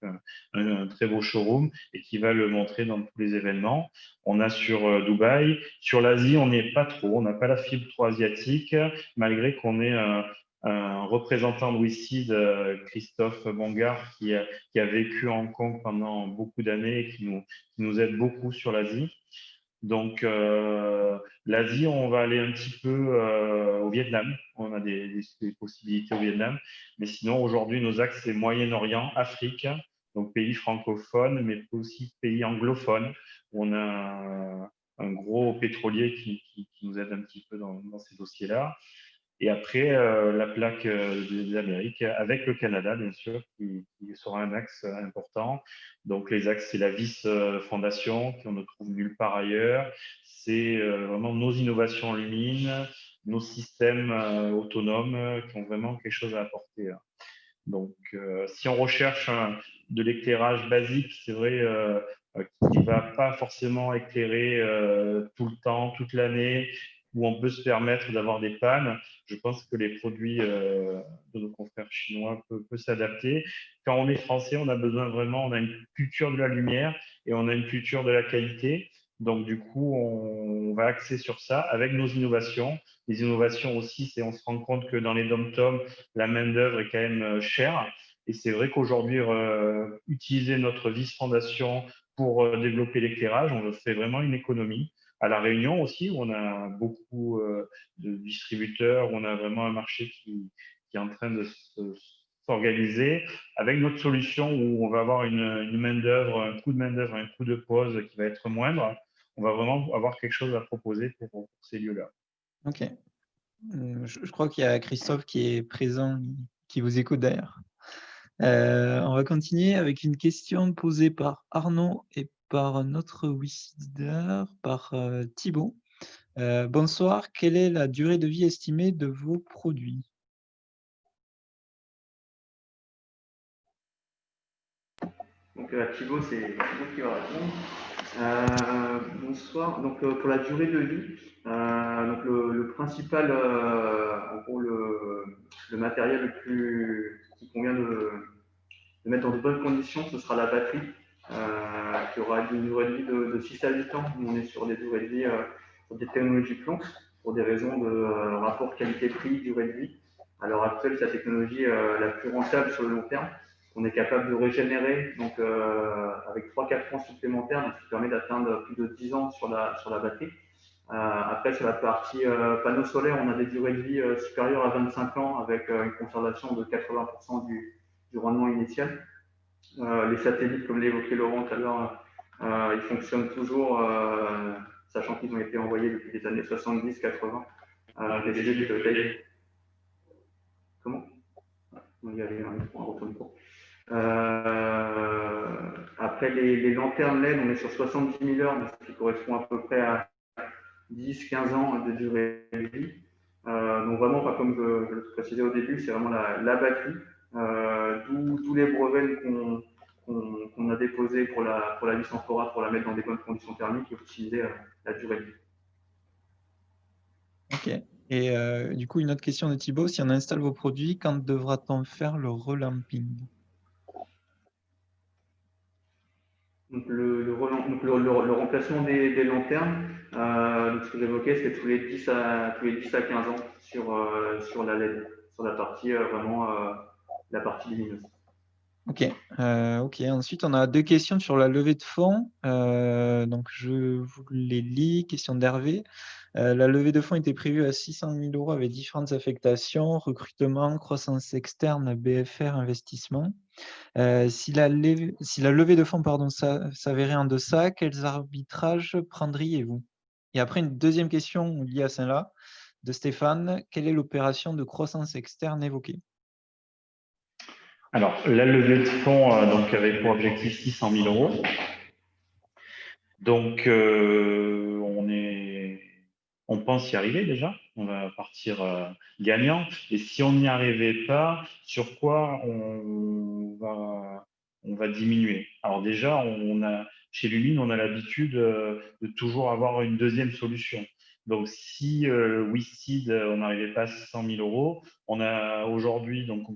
un très beau showroom et qui va le montrer dans tous les événements. On a sur Dubaï, sur l'Asie, on n'est pas trop, on n'a pas la fibre trop asiatique, malgré qu'on ait un représentant de WICID, Christophe Bongard, qui a vécu à Hong Kong pendant beaucoup d'années et qui nous aide beaucoup sur l'Asie. Donc, l'Asie, on va aller un petit peu au Vietnam. On a des possibilités au Vietnam. Mais sinon, aujourd'hui, nos axes, c'est Moyen-Orient, Afrique, donc pays francophones, mais aussi pays anglophones, où on a un gros pétrolier qui nous aide un petit peu dans ces dossiers-là. Et après, la plaque des Amériques, avec le Canada, bien sûr, qui sera un axe important. Donc, les axes, c'est la VIS Fondation, qu'on ne trouve nulle part ailleurs. C'est vraiment nos innovations Lumine, nos systèmes autonomes qui ont vraiment quelque chose à apporter. Donc, si on recherche de l'éclairage basique, c'est vrai, qui ne va pas forcément éclairer tout le temps, toute l'année, où on peut se permettre d'avoir des pannes, je pense que les produits de nos confrères chinois peuvent s'adapter. Quand on est français, on a besoin vraiment, on a une culture de la lumière et on a une culture de la qualité. Donc, du coup, on va axer sur ça avec nos innovations. Les innovations aussi, c'est on se rend compte que dans les dom-toms, la main-d'œuvre est quand même chère. Et c'est vrai qu'aujourd'hui, utiliser notre VIS Fondation pour développer l'éclairage, on fait vraiment une économie. À La Réunion aussi, où on a beaucoup de distributeurs, où on a vraiment un marché qui est en train de s'organiser avec notre solution où on va avoir une main-d'œuvre, un coût de main-d'œuvre, un coût de pause qui va être moindre. On va vraiment avoir quelque chose à proposer pour ces lieux-là. Ok. Je crois qu'il y a Christophe qui est présent, qui vous écoute d'ailleurs. On va continuer avec une question posée par Arnaud et par notre WICIDer, par Thibaut. Bonsoir, quelle est la durée de vie estimée de vos produits? Donc Thibaut, c'est Thibaut qui va répondre. Bonsoir. Donc pour la durée de vie, donc le principal, en gros le matériel qui convient de mettre dans de bonnes conditions, ce sera la batterie, qui aura une durée de vie de 6 à 8 ans. Nous, on est sur des durées de vie sur des technologies planches pour des raisons de rapport qualité-prix, durée de vie. À l'heure actuelle, c'est la technologie la plus rentable sur le long terme. On est capable de régénérer donc, avec 3-4 ans supplémentaires, donc, ce qui permet d'atteindre plus de 10 ans sur la batterie. Après, sur la partie panneaux solaires, on a des durées de vie supérieures à 25 ans avec une conservation de 80% du rendement initial. Les satellites, comme l'évoquait Laurent tout à l'heure, ils fonctionnent toujours, sachant qu'ils ont été envoyés depuis les années 70-80. Des jeux de taille. Comment? On y aller, on retourne court. Après, les lanternes LED, on est sur 70 000 heures, ce qui correspond à peu près à 10-15 ans de durée de vie. Donc vraiment, comme je le précisais au début, c'est vraiment la batterie, d'où les brevets qu'on a déposés pour la licence Cora, pour la mettre dans des bonnes conditions thermiques et utiliser la durée de vie. Ok. Et du coup, une autre question de Thibaut, si on installe vos produits, quand devra-t-on faire le relamping? Donc le remplacement des lanternes, donc ce que j'évoquais, c'est tous les 10 à 15 ans sur la LED, sur la partie vraiment la partie lumineuse. Ok. Ok. Ensuite, on a deux questions sur la levée de fonds. Donc, je vous les lis. Question d'Hervé. La levée de fonds était prévue à 600 000 € avec différentes affectations, recrutement, croissance externe, BFR, investissement. Si la levée de fonds s'avérait en deçà, quels arbitrages prendriez-vous? Et après, une deuxième question liée à celle-là, de Stéphane. Quelle est l'opération de croissance externe évoquée? Alors, la levée de fonds donc, avait pour objectif 600 000 €. Donc, on pense y arriver déjà. partir gagnant. Et si on n'y arrivait pas, sur quoi on va diminuer? Alors déjà, chez Lumine, on a l'habitude de toujours avoir une deuxième solution. Donc, si WeSeed, on n'arrivait pas à 600 000 euros, on a aujourd'hui, donc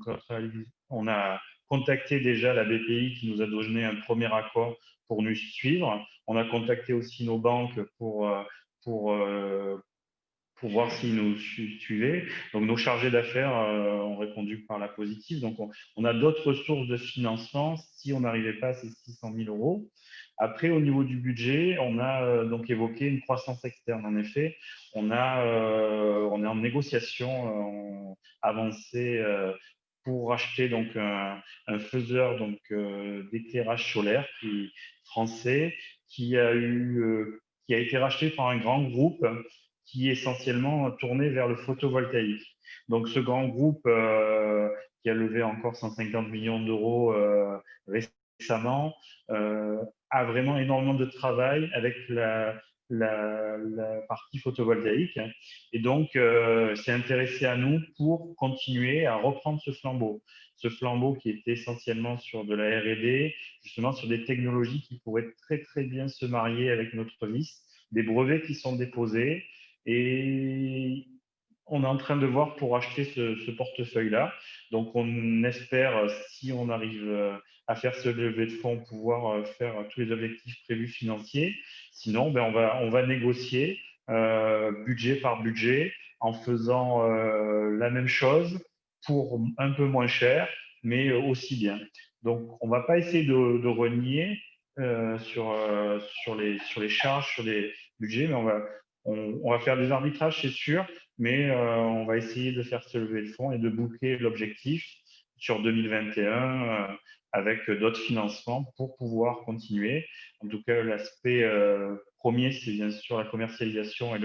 on a contacté déjà la BPI qui nous a donné un premier accord pour nous suivre. On a contacté aussi nos banques pour voir s'ils nous suivaient. Donc, nos chargés d'affaires ont répondu par la positive. Donc, on a d'autres sources de financement si on n'arrivait pas à ces 600 000 euros. Après, au niveau du budget, on a donc évoqué une croissance externe. En effet, on est en négociation avancée pour acheter donc un faiseur d'éclairage solaire français qui a été racheté par un grand groupe qui est essentiellement tourné vers le photovoltaïque. Donc, ce grand groupe qui a levé encore 150 millions d'euros récemment a vraiment énormément de travail avec la partie photovoltaïque. Et donc, s'est intéressé à nous pour continuer à reprendre ce flambeau. Ce flambeau qui était essentiellement sur de la R&D, justement sur des technologies qui pourraient très, très bien se marier avec notre vis, des brevets qui sont déposés. Et on est en train de voir pour acheter ce portefeuille-là. Donc, on espère, si on arrive à faire ce levée de fonds, pouvoir faire tous les objectifs prévus financiers. Sinon, on va négocier budget par budget en faisant la même chose pour un peu moins cher, mais aussi bien. Donc, on ne va pas essayer de renier sur les charges, sur les budgets, mais on va faire des arbitrages, c'est sûr, mais on va essayer de faire ce levée de fonds et de boucler l'objectif sur 2021 avec d'autres financements pour pouvoir continuer. En tout cas, l'aspect premier, c'est bien sûr la commercialisation et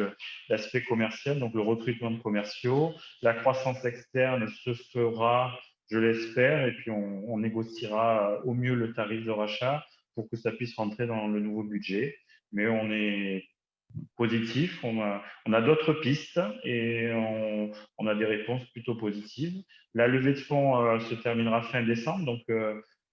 l'aspect commercial, donc le recrutement de commerciaux. La croissance externe se fera, je l'espère, et puis on négociera au mieux le tarif de rachat pour que ça puisse rentrer dans le nouveau budget. Mais on est positif, on a d'autres pistes et on a des réponses plutôt positives. La levée de fonds se terminera fin décembre,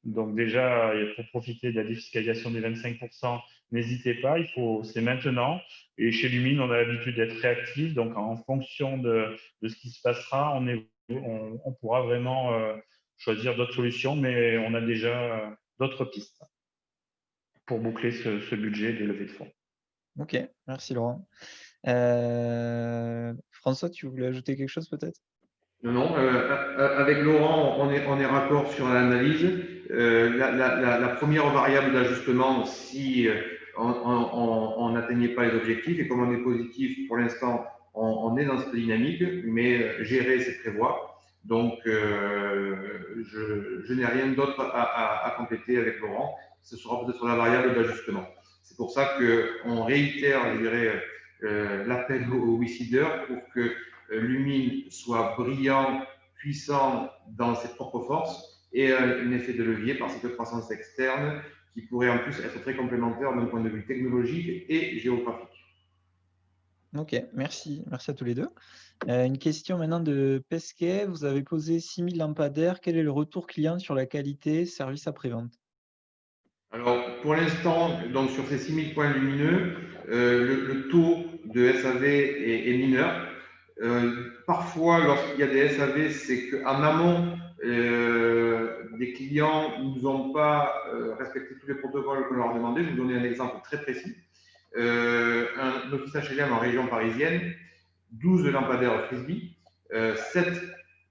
donc déjà, pour profiter de la défiscalisation des 25%, n'hésitez pas, c'est maintenant. Et chez Lumine, on a l'habitude d'être réactif, donc en fonction de ce qui se passera, on pourra vraiment choisir d'autres solutions, mais on a déjà d'autres pistes pour boucler ce budget des levées de fonds. Ok, merci Laurent. François, tu voulais ajouter quelque chose peut-être? Non, avec Laurent, on est raccord sur l'analyse. La première variable d'ajustement, si on n'atteignait pas les objectifs, et comme on est positif pour l'instant, on est dans cette dynamique, mais gérer, c'est prévoir. Donc, je n'ai rien d'autre à compléter avec Laurent. Ce sera peut-être la variable d'ajustement. C'est pour ça qu'on réitère, je dirais, l'appel aux WeSeeders pour que Lumine soit brillant, puissant dans ses propres forces et un effet de levier par cette croissance externe qui pourrait en plus être très complémentaire d'un point de vue technologique et géographique. Ok, merci à tous les deux. Une question maintenant de Pesquet. Vous avez posé 6000 lampadaires. Quel est le retour client sur la qualité, service après-vente? Alors, pour l'instant, donc sur ces 6000 points lumineux, le taux de SAV est mineur. Parfois, lorsqu'il y a des SAV, c'est qu'en amont, des clients ne nous ont pas respecté tous les protocoles qu'on leur a demandé. Je vais vous donner un exemple très précis. Un office HLM en région parisienne, 12 lampadaires Frisbee, 7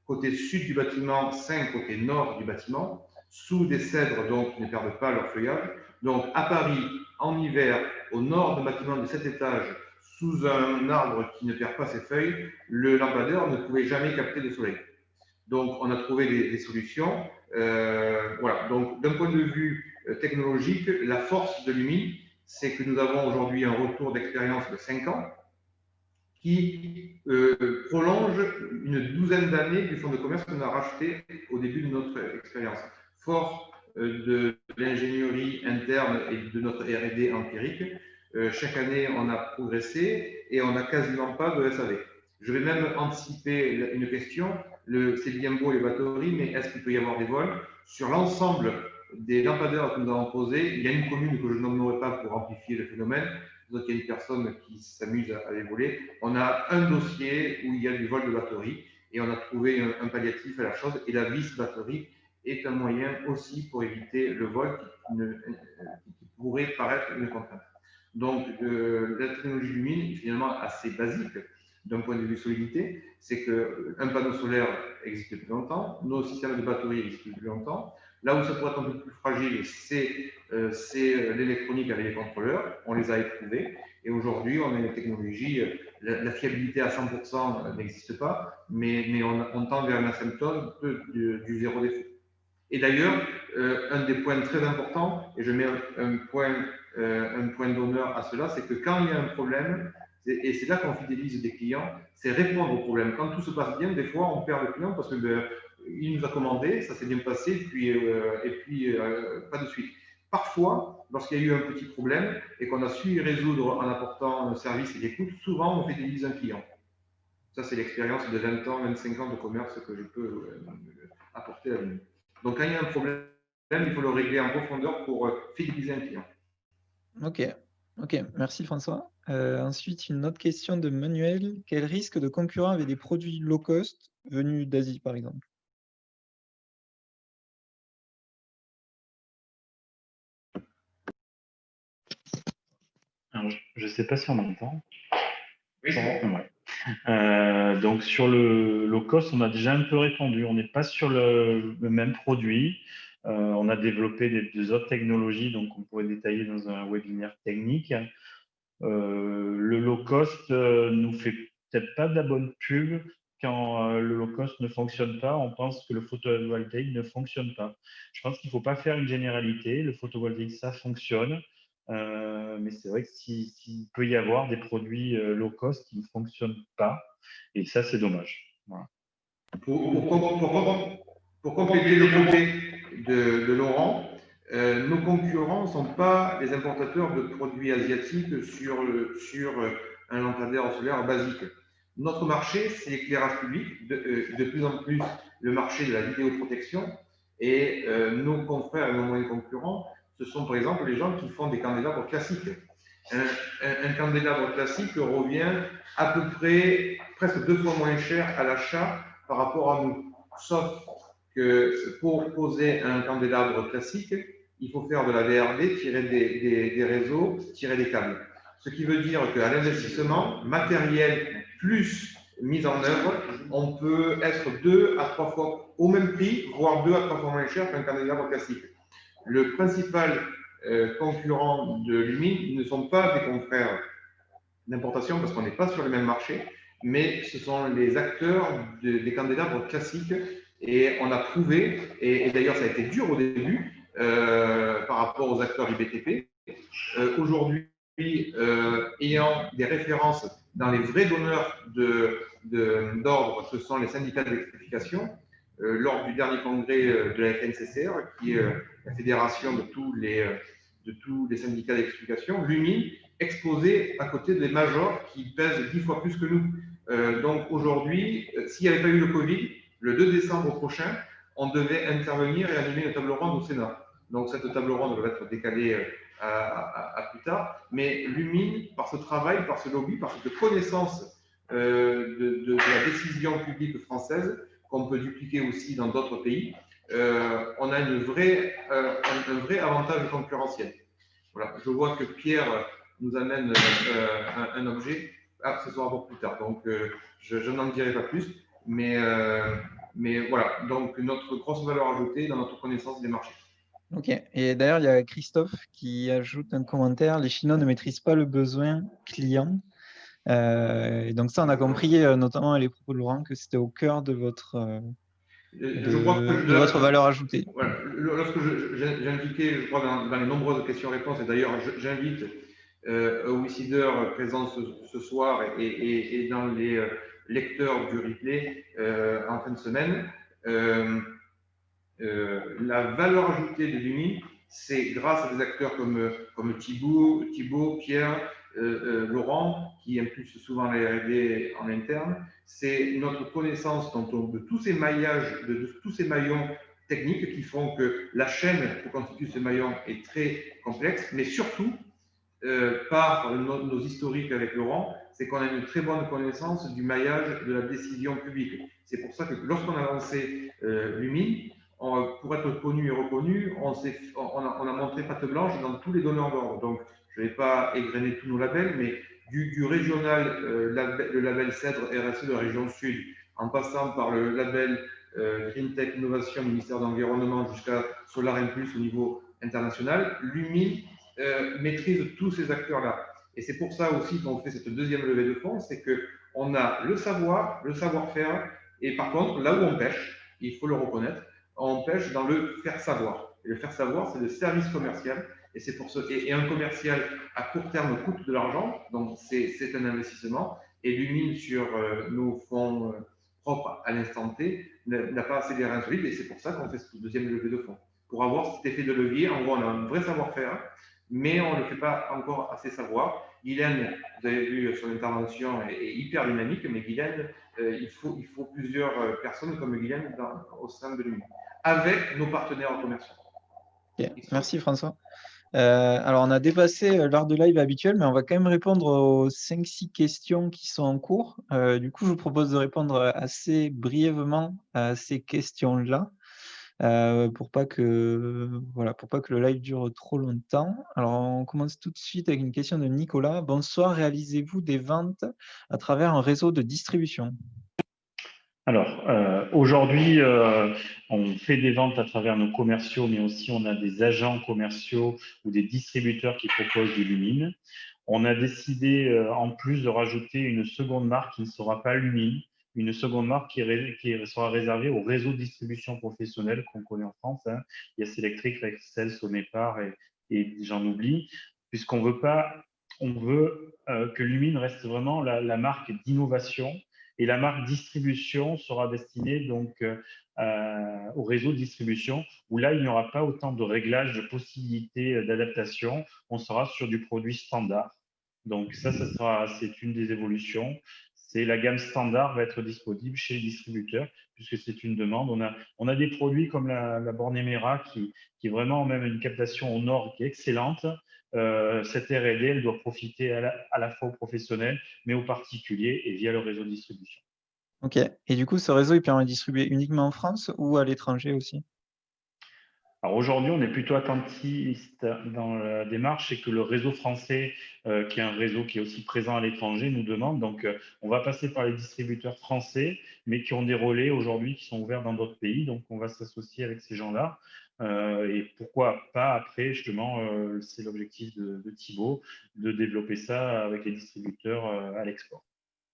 côté sud du bâtiment, 5 côté nord du bâtiment, sous des cèdres donc qui ne perdent pas leur feuillage. Donc à Paris, en hiver, au nord du bâtiment de 7 étages, sous un arbre qui ne perd pas ses feuilles, le lampadaire ne pouvait jamais capter le soleil. Donc on a trouvé des solutions. Voilà. Donc d'un point de vue technologique, la force de Lumine, c'est que nous avons aujourd'hui un retour d'expérience de 5 ans qui prolonge une douzaine d'années du fonds de commerce qu'on a racheté au début de notre expérience. Fort de l'ingénierie interne et de notre R&D empirique, chaque année on a progressé et on n'a quasiment pas de SAV. Je vais même anticiper une question. C'est bien beau les batteries, mais est-ce qu'il peut y avoir des vols? Sur l'ensemble des lampadaires que nous avons posés, il y a une commune que je nommerai pas pour amplifier le phénomène. Donc, il y a une personne qui s'amuse à les voler. On a un dossier où il y a du vol de batterie et on a trouvé un palliatif à la chose. Et la vis batterie est un moyen aussi pour éviter le vol qui pourrait paraître une contrainte. Donc, la technologie Lumine est finalement assez basique d'un point de vue solidité. C'est qu'un panneau solaire existe depuis longtemps, nos systèmes de batterie existent depuis longtemps. Là où ça pourrait être un peu plus fragile, c'est l'électronique avec les contrôleurs. On les a éprouvés. Et aujourd'hui, on a une technologie, la fiabilité à 100% n'existe pas, mais on tend vers un asymptote du zéro défaut. Et d'ailleurs, un des points très importants, et je mets un point d'honneur à cela, c'est que quand il y a un problème, et c'est là qu'on fidélise des clients, c'est répondre au problème. Quand tout se passe bien, des fois, on perd le client parce qu'il nous a commandé, ça s'est bien passé, et puis pas de suite. Parfois, lorsqu'il y a eu un petit problème et qu'on a su y résoudre en apportant un service et d'écoute, souvent on fidélise un client. Ça, c'est l'expérience de 20 ans, 25 ans de commerce que je peux apporter à lui. Donc, quand il y a un problème, il faut le régler en profondeur pour fidéliser un client. Ok, merci François. Ensuite, une autre question de Manuel. Quel risque de concurrent avec des produits low cost venus d'Asie, par exemple? Alors, je ne sais pas si on m'entend. Oui, c'est bon. Ouais. Donc, sur le low cost, on a déjà un peu répondu. On n'est pas sur le même produit. On a développé des autres technologies, donc on pourrait détailler dans un webinaire technique. Le low cost nous fait peut-être pas de la bonne pub. Quand le low cost ne fonctionne pas, on pense que le photovoltaïque ne fonctionne pas. Je pense qu'il ne faut pas faire une généralité. Le photovoltaïque, ça fonctionne. Mais c'est vrai qu'il peut y avoir des produits low cost qui ne fonctionnent pas. Et ça, c'est dommage. Voilà. Pour compléter le propos de Laurent, nos concurrents ne sont pas les importateurs de produits asiatiques sur un lampadaire solaire basique. Notre marché, c'est l'éclairage public, de plus en plus le marché de la vidéoprotection. Et nos confrères et nos moyens concurrents, ce sont par exemple les gens qui font des candélabres classiques. Un candélabre classique revient à peu près presque 2 fois moins cher à l'achat par rapport à nous. Sauf que pour poser un candélabre classique, il faut faire de la VRD, tirer des réseaux, tirer des câbles. Ce qui veut dire qu'à l'investissement matériel plus mise en œuvre, on peut être 2 à 3 fois au même prix, voire 2 à 3 fois moins cher qu'un candélabre classique. Le principal concurrent de Lumine ne sont pas des confrères d'importation parce qu'on n'est pas sur le même marché, mais ce sont les acteurs des candélabres classiques. Et on a prouvé, et d'ailleurs ça a été dur au début par rapport aux acteurs du BTP. Aujourd'hui, ayant des références dans les vrais donneurs d'ordre, ce sont les syndicats d'électrification. Lors du dernier congrès de la FNCCR, qui est la fédération de tous les syndicats d'électrification, Lumine exposé à côté des majors qui pèsent 10 fois plus que nous. Donc aujourd'hui, s'il n'y avait pas eu le Covid, le 2 décembre prochain, on devait intervenir et animer une table ronde au Sénat. Donc cette table ronde va être décalée à plus tard. Mais Lumine, par ce travail, par ce lobby, par cette connaissance de la décision publique française, qu'on peut dupliquer aussi dans d'autres pays, on a un vrai avantage concurrentiel. Voilà. Je vois que Pierre nous amène un objet. Ah, ce sera pour plus tard. Donc, je n'en dirai pas plus. Mais voilà. Donc, notre grosse valeur ajoutée dans notre connaissance des marchés. Ok. Et d'ailleurs, il y a Christophe qui ajoute un commentaire. Les Chinois ne maîtrisent pas le besoin client. Et donc ça, on a compris, notamment avec les propos de Laurent, que c'était au cœur de votre valeur ajoutée. Voilà. Lorsque j'ai indiqué, je crois, dans les nombreuses questions-réponses, et d'ailleurs, j'invite WeSeeder présent ce soir et dans les lecteurs du replay en fin de semaine, la valeur ajoutée de Lumine, c'est grâce à des acteurs comme Thibaut, Pierre, Laurent, qui impulse souvent la R&D en interne, c'est notre connaissance de tous ces maillages, de tous ces maillons techniques qui font que la chaîne qui constitue ce maillon est très complexe, mais surtout, par nos historiques avec Laurent, c'est qu'on a une très bonne connaissance du maillage de la décision publique. C'est pour ça que lorsqu'on a lancé Lumine, pour être connu et reconnu, on a montré patte blanche dans tous les donneurs d'ordre. Donc, je ne vais pas égrener tous nos labels, mais du régional, le label CEDRE RSE de la région Sud, en passant par le label Green Tech Innovation, ministère de l'Environnement, jusqu'à Solar Impulse au niveau international, Lumine maîtrise tous ces acteurs-là. Et c'est pour ça aussi qu'on fait cette deuxième levée de fonds, c'est qu'on a le savoir-faire, et par contre, là où on pêche, il faut le reconnaître, on pêche dans le faire savoir. Et le faire savoir, c'est le service commercial. Et c'est pour ça. Et un commercial à court terme coûte de l'argent, donc c'est un investissement. Et Lumine sur nos fonds propres à l'instant T n'a pas assez les reins solides, et c'est pour ça qu'on fait cette deuxième levée de fonds. Pour avoir cet effet de levier, en gros, on a un vrai savoir-faire, mais on ne le fait pas encore assez savoir. Guylaine, vous avez vu son intervention, est hyper dynamique, mais Guylaine, il faut plusieurs personnes comme Guylaine au sein de Lumine, avec nos partenaires commerciaux. Okay. Merci François. Alors, on a dépassé l'heure de live habituelle, mais on va quand même répondre aux 5-6 questions qui sont en cours. Du coup, je vous propose de répondre assez brièvement à ces questions-là, pour pas que le live dure trop longtemps. Alors, on commence tout de suite avec une question de Nicolas. Bonsoir, réalisez-vous des ventes à travers un réseau de distribution? Alors, aujourd'hui, on fait des ventes à travers nos commerciaux, mais aussi on a des agents commerciaux ou des distributeurs qui proposent du Lumine. On a décidé, en plus, de rajouter une seconde marque qui ne sera pas Lumine, une seconde marque qui sera réservée au réseau de distribution professionnelle qu'on connaît en France. Hein. Il y a Selectric, Rexel, Sonepar et j'en oublie, puisqu'on veut pas, on veut que Lumine reste vraiment la marque d'innovation. Et la marque distribution sera destinée donc au réseau de distribution, où là, il n'y aura pas autant de réglages, de possibilités d'adaptation. On sera sur du produit standard. Donc ça c'est une des évolutions. C'est la gamme standard va être disponible chez les distributeurs, puisque c'est une demande. On a des produits comme la borne Emera qui vraiment même une captation au nord qui est excellente. Cette R&D, elle doit profiter à la fois aux professionnels, mais aux particuliers et via le réseau de distribution. Ok. Et du coup, ce réseau, il permet de distribuer uniquement en France ou à l'étranger aussi? Alors aujourd'hui, on est plutôt attentiste dans la démarche, c'est que le réseau français, qui est un réseau qui est aussi présent à l'étranger, nous demande. Donc, on va passer par les distributeurs français, mais qui ont des relais aujourd'hui qui sont ouverts dans d'autres pays. Donc, on va s'associer avec ces gens-là. Et pourquoi pas après, justement, c'est l'objectif de Thibaut, de développer ça avec les distributeurs à l'export.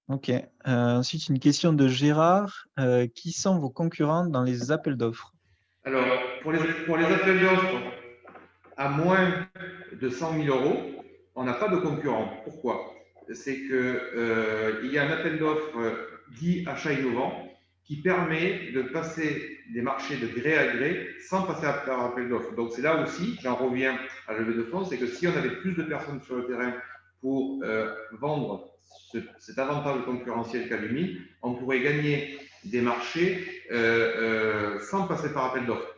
Ok. Ensuite, une question de Gérard. Qui sont vos concurrents dans les appels d'offres? Alors, pour les appels d'offres à moins de 100 000 euros, on n'a pas de concurrent. Pourquoi? C'est qu'il y a un appel d'offres dit achat innovant qui permet de passer des marchés de gré à gré sans passer par appel d'offres. Donc, c'est là aussi, j'en reviens à la levée de fonds, c'est que si on avait plus de personnes sur le terrain pour vendre cet avantage concurrentiel qu'a Lumine, on pourrait gagner des marchés sans passer par appel d'offres.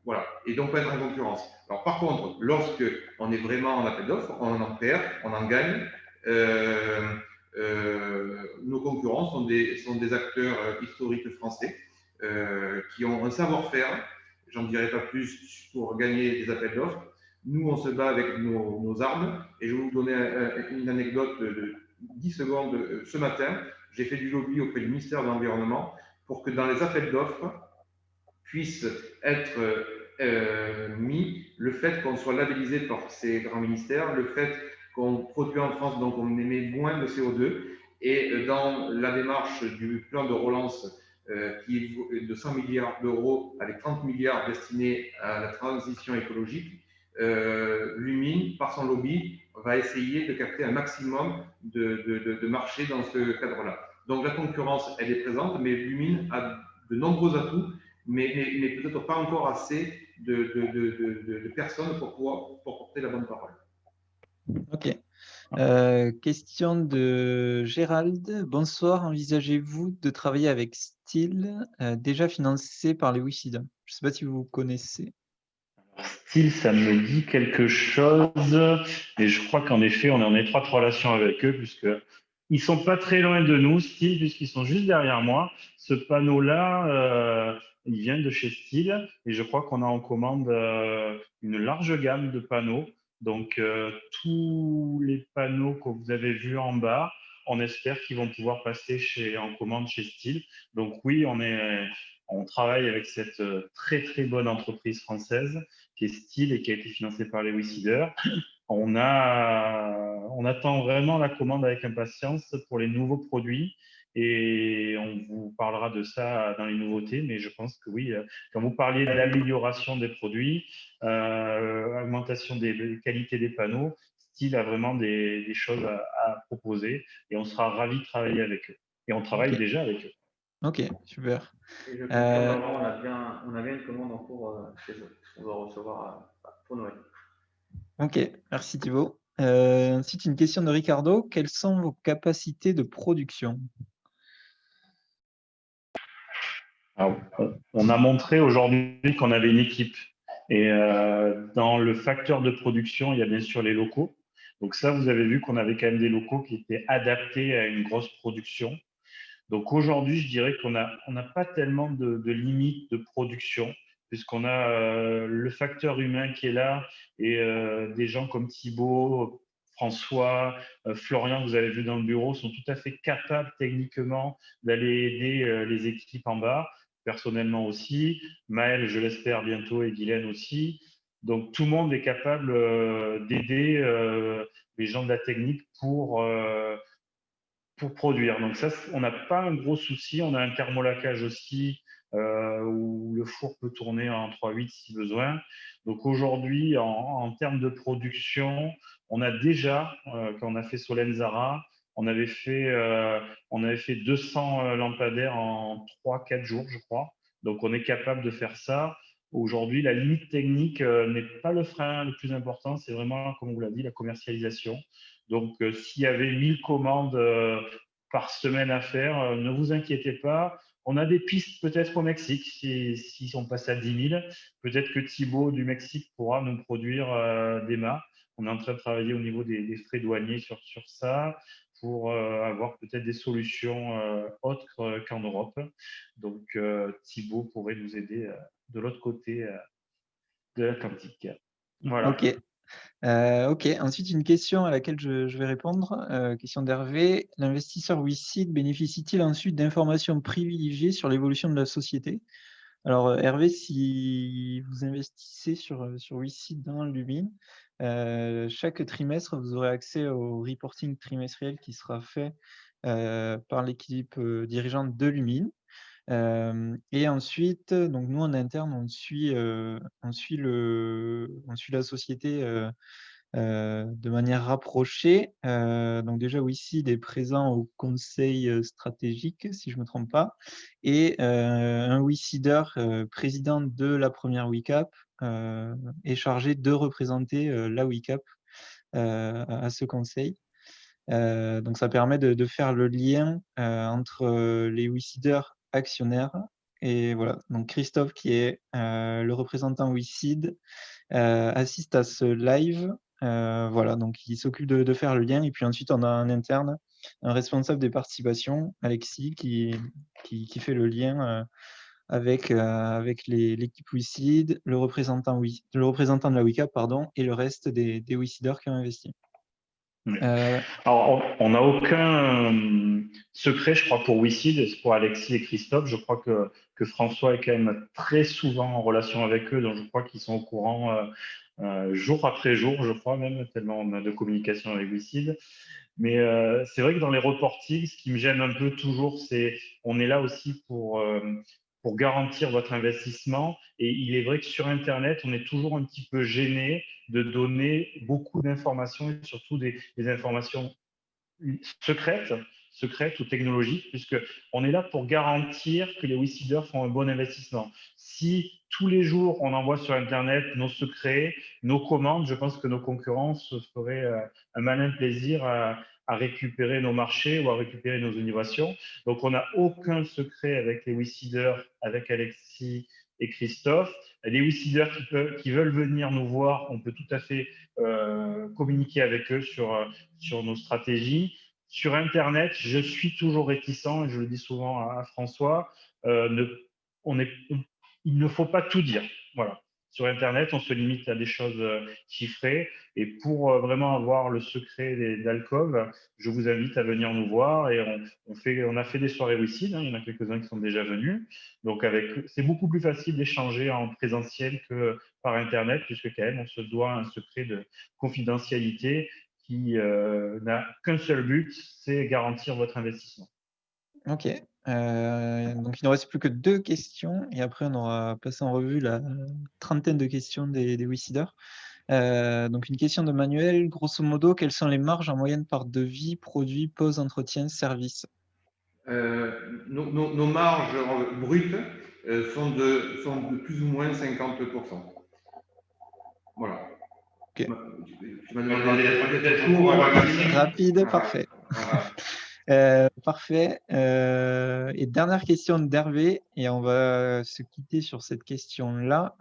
Voilà, et donc pas être en concurrence. Alors par contre, lorsque on est vraiment en appel d'offres, on en perd, on en gagne. Nos concurrents sont des acteurs historiques français qui ont un savoir-faire, j'en dirai pas plus, pour gagner des appels d'offres. Nous, on se bat avec nos armes, et je vais vous donner une anecdote de 10 secondes. Ce matin, j'ai fait du lobby auprès du ministère de l'Environnement pour que dans les appels d'offres puisse être mis le fait qu'on soit labellisé par ces grands ministères, le fait qu'on produit en France, donc on émet moins de CO2. Et dans la démarche du plan de relance qui est de 100 milliards d'euros avec 30 milliards destinés à la transition écologique, Lumine, par son lobby, va essayer de capter un maximum de marchés dans ce cadre-là. Donc la concurrence, elle est présente, mais Lumine a de nombreux atouts, mais peut-être pas encore assez de personnes pour porter la bonne parole. Ok. Question de Gérald. Bonsoir, envisagez-vous de travailler avec Steel, déjà financé par les WICID? Je ne sais pas si vous connaissez. Style, ça me dit quelque chose, et je crois qu'en effet, on est en étroite relation avec eux, puisque ils sont pas très loin de nous, Style, puisqu'ils sont juste derrière moi. Ce panneau-là, il vient de chez Style, et je crois qu'on a en commande une large gamme de panneaux. Donc, tous les panneaux que vous avez vus en bas, on espère qu'ils vont pouvoir passer en commande chez Style. Donc oui, on travaille avec cette très très bonne entreprise française qui est Style et qui a été financé par les WeSeeders. On attend vraiment la commande avec impatience pour les nouveaux produits et on vous parlera de ça dans les nouveautés. Mais je pense que oui, quand vous parliez d'amélioration des produits, augmentation des qualités des panneaux, Style a vraiment des choses à proposer et on sera ravis de travailler avec eux. Et on travaille déjà avec eux. Ok, super. Et je confirme, Laurent, on a bien une commande en cours chez eux. On doit recevoir pour Noël. Ok, merci Thibaut. Ensuite, une question de Ricardo. Quelles sont vos capacités de production? Alors, on a montré aujourd'hui qu'on avait une équipe. Et dans le facteur de production, il y a bien sûr les locaux. Donc ça, vous avez vu qu'on avait quand même des locaux qui étaient adaptés à une grosse production. Donc aujourd'hui, je dirais qu'on n'a pas tellement de limites de production, puisqu'on a le facteur humain qui est là et des gens comme Thibaut, François, Florian, que vous avez vu dans le bureau, sont tout à fait capables techniquement d'aller aider les équipes en bas, personnellement aussi. Maël, je l'espère bientôt, et Guylaine aussi. Donc tout le monde est capable d'aider les gens de la technique pour produire. Donc ça, on n'a pas un gros souci. On a un thermolacage aussi où le four peut tourner en 3/8 si besoin. Donc aujourd'hui, en termes de production, on a déjà, quand on a fait Solenzara, on avait fait 200 lampadaires en 3-4 jours, je crois. Donc on est capable de faire ça. Aujourd'hui, la limite technique n'est pas le frein le plus important, c'est vraiment, comme on vous l'a dit, la commercialisation. Donc, s'il y avait 1000 commandes par semaine à faire, ne vous inquiétez pas. On a des pistes peut-être au Mexique, si on passe à 10 000. Peut-être que Thibaut du Mexique pourra nous produire des mâts. On est en train de travailler au niveau des frais douaniers sur ça pour avoir peut-être des solutions autres qu'en Europe. Donc, Thibaut pourrait nous aider de l'autre côté de l'Atlantique. Voilà. Ok. Ok, ensuite une question à laquelle je vais répondre, question d'Hervé. L'investisseur WeSeed bénéficie-t-il ensuite d'informations privilégiées sur l'évolution de la société? Alors Hervé, si vous investissez sur WeSeed dans Lumine, chaque trimestre, vous aurez accès au reporting trimestriel qui sera fait par l'équipe dirigeante de Lumine. Et ensuite, donc nous en interne, on suit la société de manière rapprochée. Donc déjà, WeSeed est présent au conseil stratégique, si je ne me trompe pas, et un WeSeeder président de la première WeCap est chargé de représenter la WeCap à ce conseil. Donc ça permet de faire le lien entre les WeSeeders actionnaires et voilà. Donc Christophe, qui est le représentant WeSeed, assiste à ce live. Voilà, donc il s'occupe de faire le lien. Et puis ensuite, on a un interne, un responsable des participations, Alexis, qui fait le lien avec l'équipe WeSeed, le représentant de la WeCap, pardon, et le reste des WeSeeders qui ont investi. Alors, on n'a aucun secret, je crois, pour WeSeed, pour Alexis et Christophe. Je crois que François est quand même très souvent en relation avec eux, donc je crois qu'ils sont au courant jour après jour, je crois même, tellement on a de communication avec WeSeed. Mais c'est vrai que dans les reportings, ce qui me gêne un peu toujours, c'est on est là aussi pour garantir votre investissement. Et il est vrai que sur Internet, on est toujours un petit peu gêné de donner beaucoup d'informations et surtout des informations secrètes secrète ou technologique, puisqu'on est là pour garantir que les WeSeeders font un bon investissement. Si tous les jours, on envoie sur Internet nos secrets, nos commandes, je pense que nos concurrents se feraient un malin plaisir à récupérer nos marchés ou à récupérer nos innovations. Donc, on n'a aucun secret avec les WeSeeders, avec Alexis et Christophe. Les WeSeeders qui veulent venir nous voir, on peut tout à fait communiquer avec eux sur nos stratégies. Sur Internet, je suis toujours réticent, et je le dis souvent à François, il ne faut pas tout dire. Voilà. Sur Internet, on se limite à des choses chiffrées. Et pour vraiment avoir le secret d'Alcove, je vous invite à venir nous voir. Et on a fait des soirées WeSeed, il y en a quelques-uns qui sont déjà venus. Donc, c'est beaucoup plus facile d'échanger en présentiel que par Internet, puisque quand même, on se doit un secret de confidentialité qui n'a qu'un seul but, c'est garantir votre investissement. Ok. Donc, il ne reste plus que 2 questions et après, on aura passé en revue la trentaine de questions des WeSeeders. Donc, une question de Manuel. Grosso modo, quelles sont les marges en moyenne par devis, produits, pause, entretien, service? Nos marges brutes sont de plus ou moins 50%. Voilà. Ok. Tu m'as demandé d'être court, rapide, voilà. Parfait. Voilà. Parfait. Et dernière question d'Hervé, et on va se quitter sur cette question-là.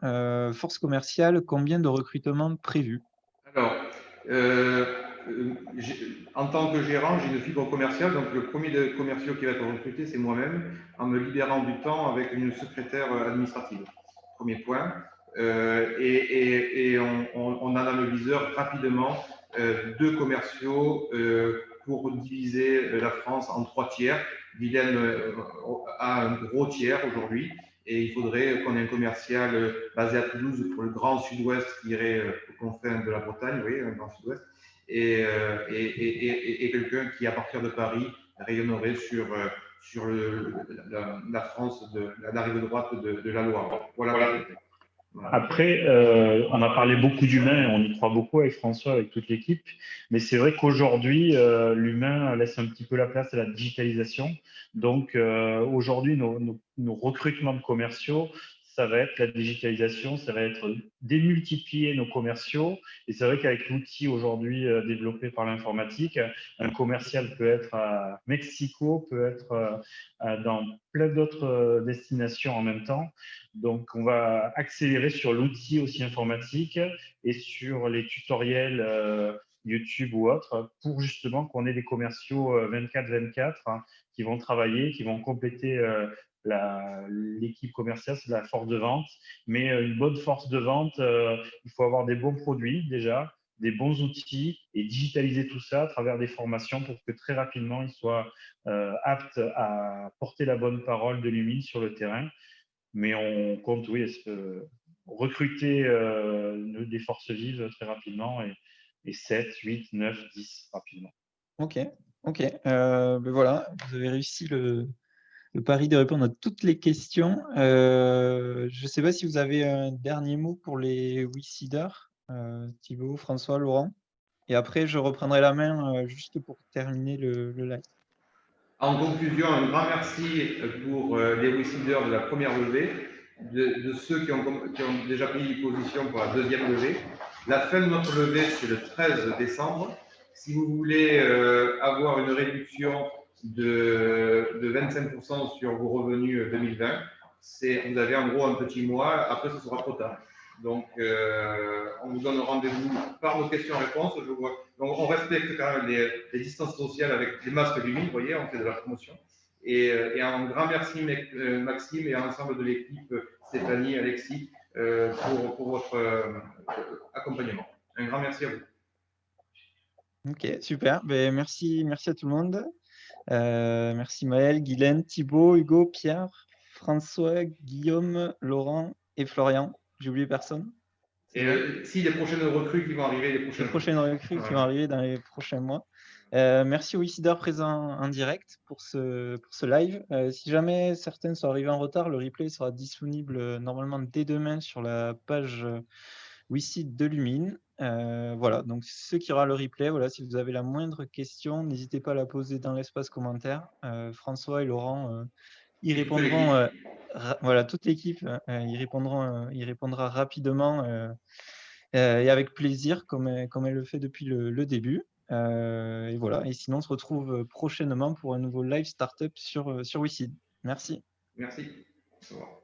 Force commerciale, combien de recrutements prévus? Alors, en tant que gérant, j'ai une fibre commerciale, donc le premier des commerciaux qui va être recruté, c'est moi-même, en me libérant du temps avec une secrétaire administrative. Premier point. Et on a dans le viseur rapidement 2 commerciaux pour diviser la France en 3 tiers. Vilaine a un gros tiers aujourd'hui. Et il faudrait qu'on ait un commercial basé à Toulouse pour le grand sud-ouest qui irait aux confins de la Bretagne, oui, un grand sud-ouest, et quelqu'un qui, à partir de Paris, rayonnerait sur la France, la rive droite de la Loire. Voilà. Après, on a parlé beaucoup d'humain, on y croit beaucoup avec François, avec toute l'équipe, mais c'est vrai qu'aujourd'hui, l'humain laisse un petit peu la place à la digitalisation. Donc, aujourd'hui, nos recrutements de commerciaux, ça va être la digitalisation, ça va être démultiplier nos commerciaux. Et c'est vrai qu'avec l'outil aujourd'hui développé par l'informatique, un commercial peut être à Mexico, peut être dans plein d'autres destinations en même temps. Donc, on va accélérer sur l'outil aussi informatique et sur les tutoriels YouTube ou autres pour justement qu'on ait des commerciaux 24/24 qui vont travailler, qui vont compléter l'équipe commerciale, c'est la force de vente. Mais une bonne force de vente, il faut avoir des bons produits déjà, des bons outils et digitaliser tout ça à travers des formations pour que très rapidement, ils soient aptes à porter la bonne parole de Lumine sur le terrain. Mais on compte, oui, recruter des forces vives très rapidement et 7, 8, 9, 10 rapidement. Ok. Ben voilà, vous avez réussi le pari de répondre à toutes les questions. Je ne sais pas si vous avez un dernier mot pour les WeSeeders, Thibaut, François, Laurent. Et après, je reprendrai la main juste pour terminer le live. En conclusion, un grand merci pour les WeSeeders de la première levée, de ceux qui ont déjà pris position pour la deuxième levée. La fin de notre levée, c'est le 13 décembre. Si vous voulez avoir une réduction de 25% sur vos revenus 2020, vous avez en gros un petit mois, après ce sera trop tard. Donc, on vous donne rendez-vous par nos questions-réponses. Donc, on respecte quand même les distances sociales avec les masques Lumine, vous voyez, on fait de la promotion. Et un grand merci, Maxime, et à l'ensemble de l'équipe, Stéphanie, Alexis, pour votre accompagnement. Un grand merci à vous. Ok, super. Ben, merci à tout le monde. Merci Maël, Guylaine, Thibaut, Hugo, Pierre, François, Guillaume, Laurent et Florian. J'ai oublié personne? Et si les prochaines recrues qui vont arriver, les prochaines recrues qui vont arriver dans les prochains mois. Merci aux WeSeeders présents en direct pour ce live. Si jamais certaines sont arrivées en retard, le replay sera disponible normalement dès demain sur la page WeSeed de Lumine. Voilà, donc ceux qui aura le replay, voilà, si vous avez la moindre question, n'hésitez pas à la poser dans l'espace commentaire. François et Laurent y répondront, voilà, toute l'équipe y répondra rapidement et avec plaisir, comme elle le fait depuis le début. Et voilà, et sinon, on se retrouve prochainement pour un nouveau live startup sur WeSeed. Merci. Merci. Au revoir.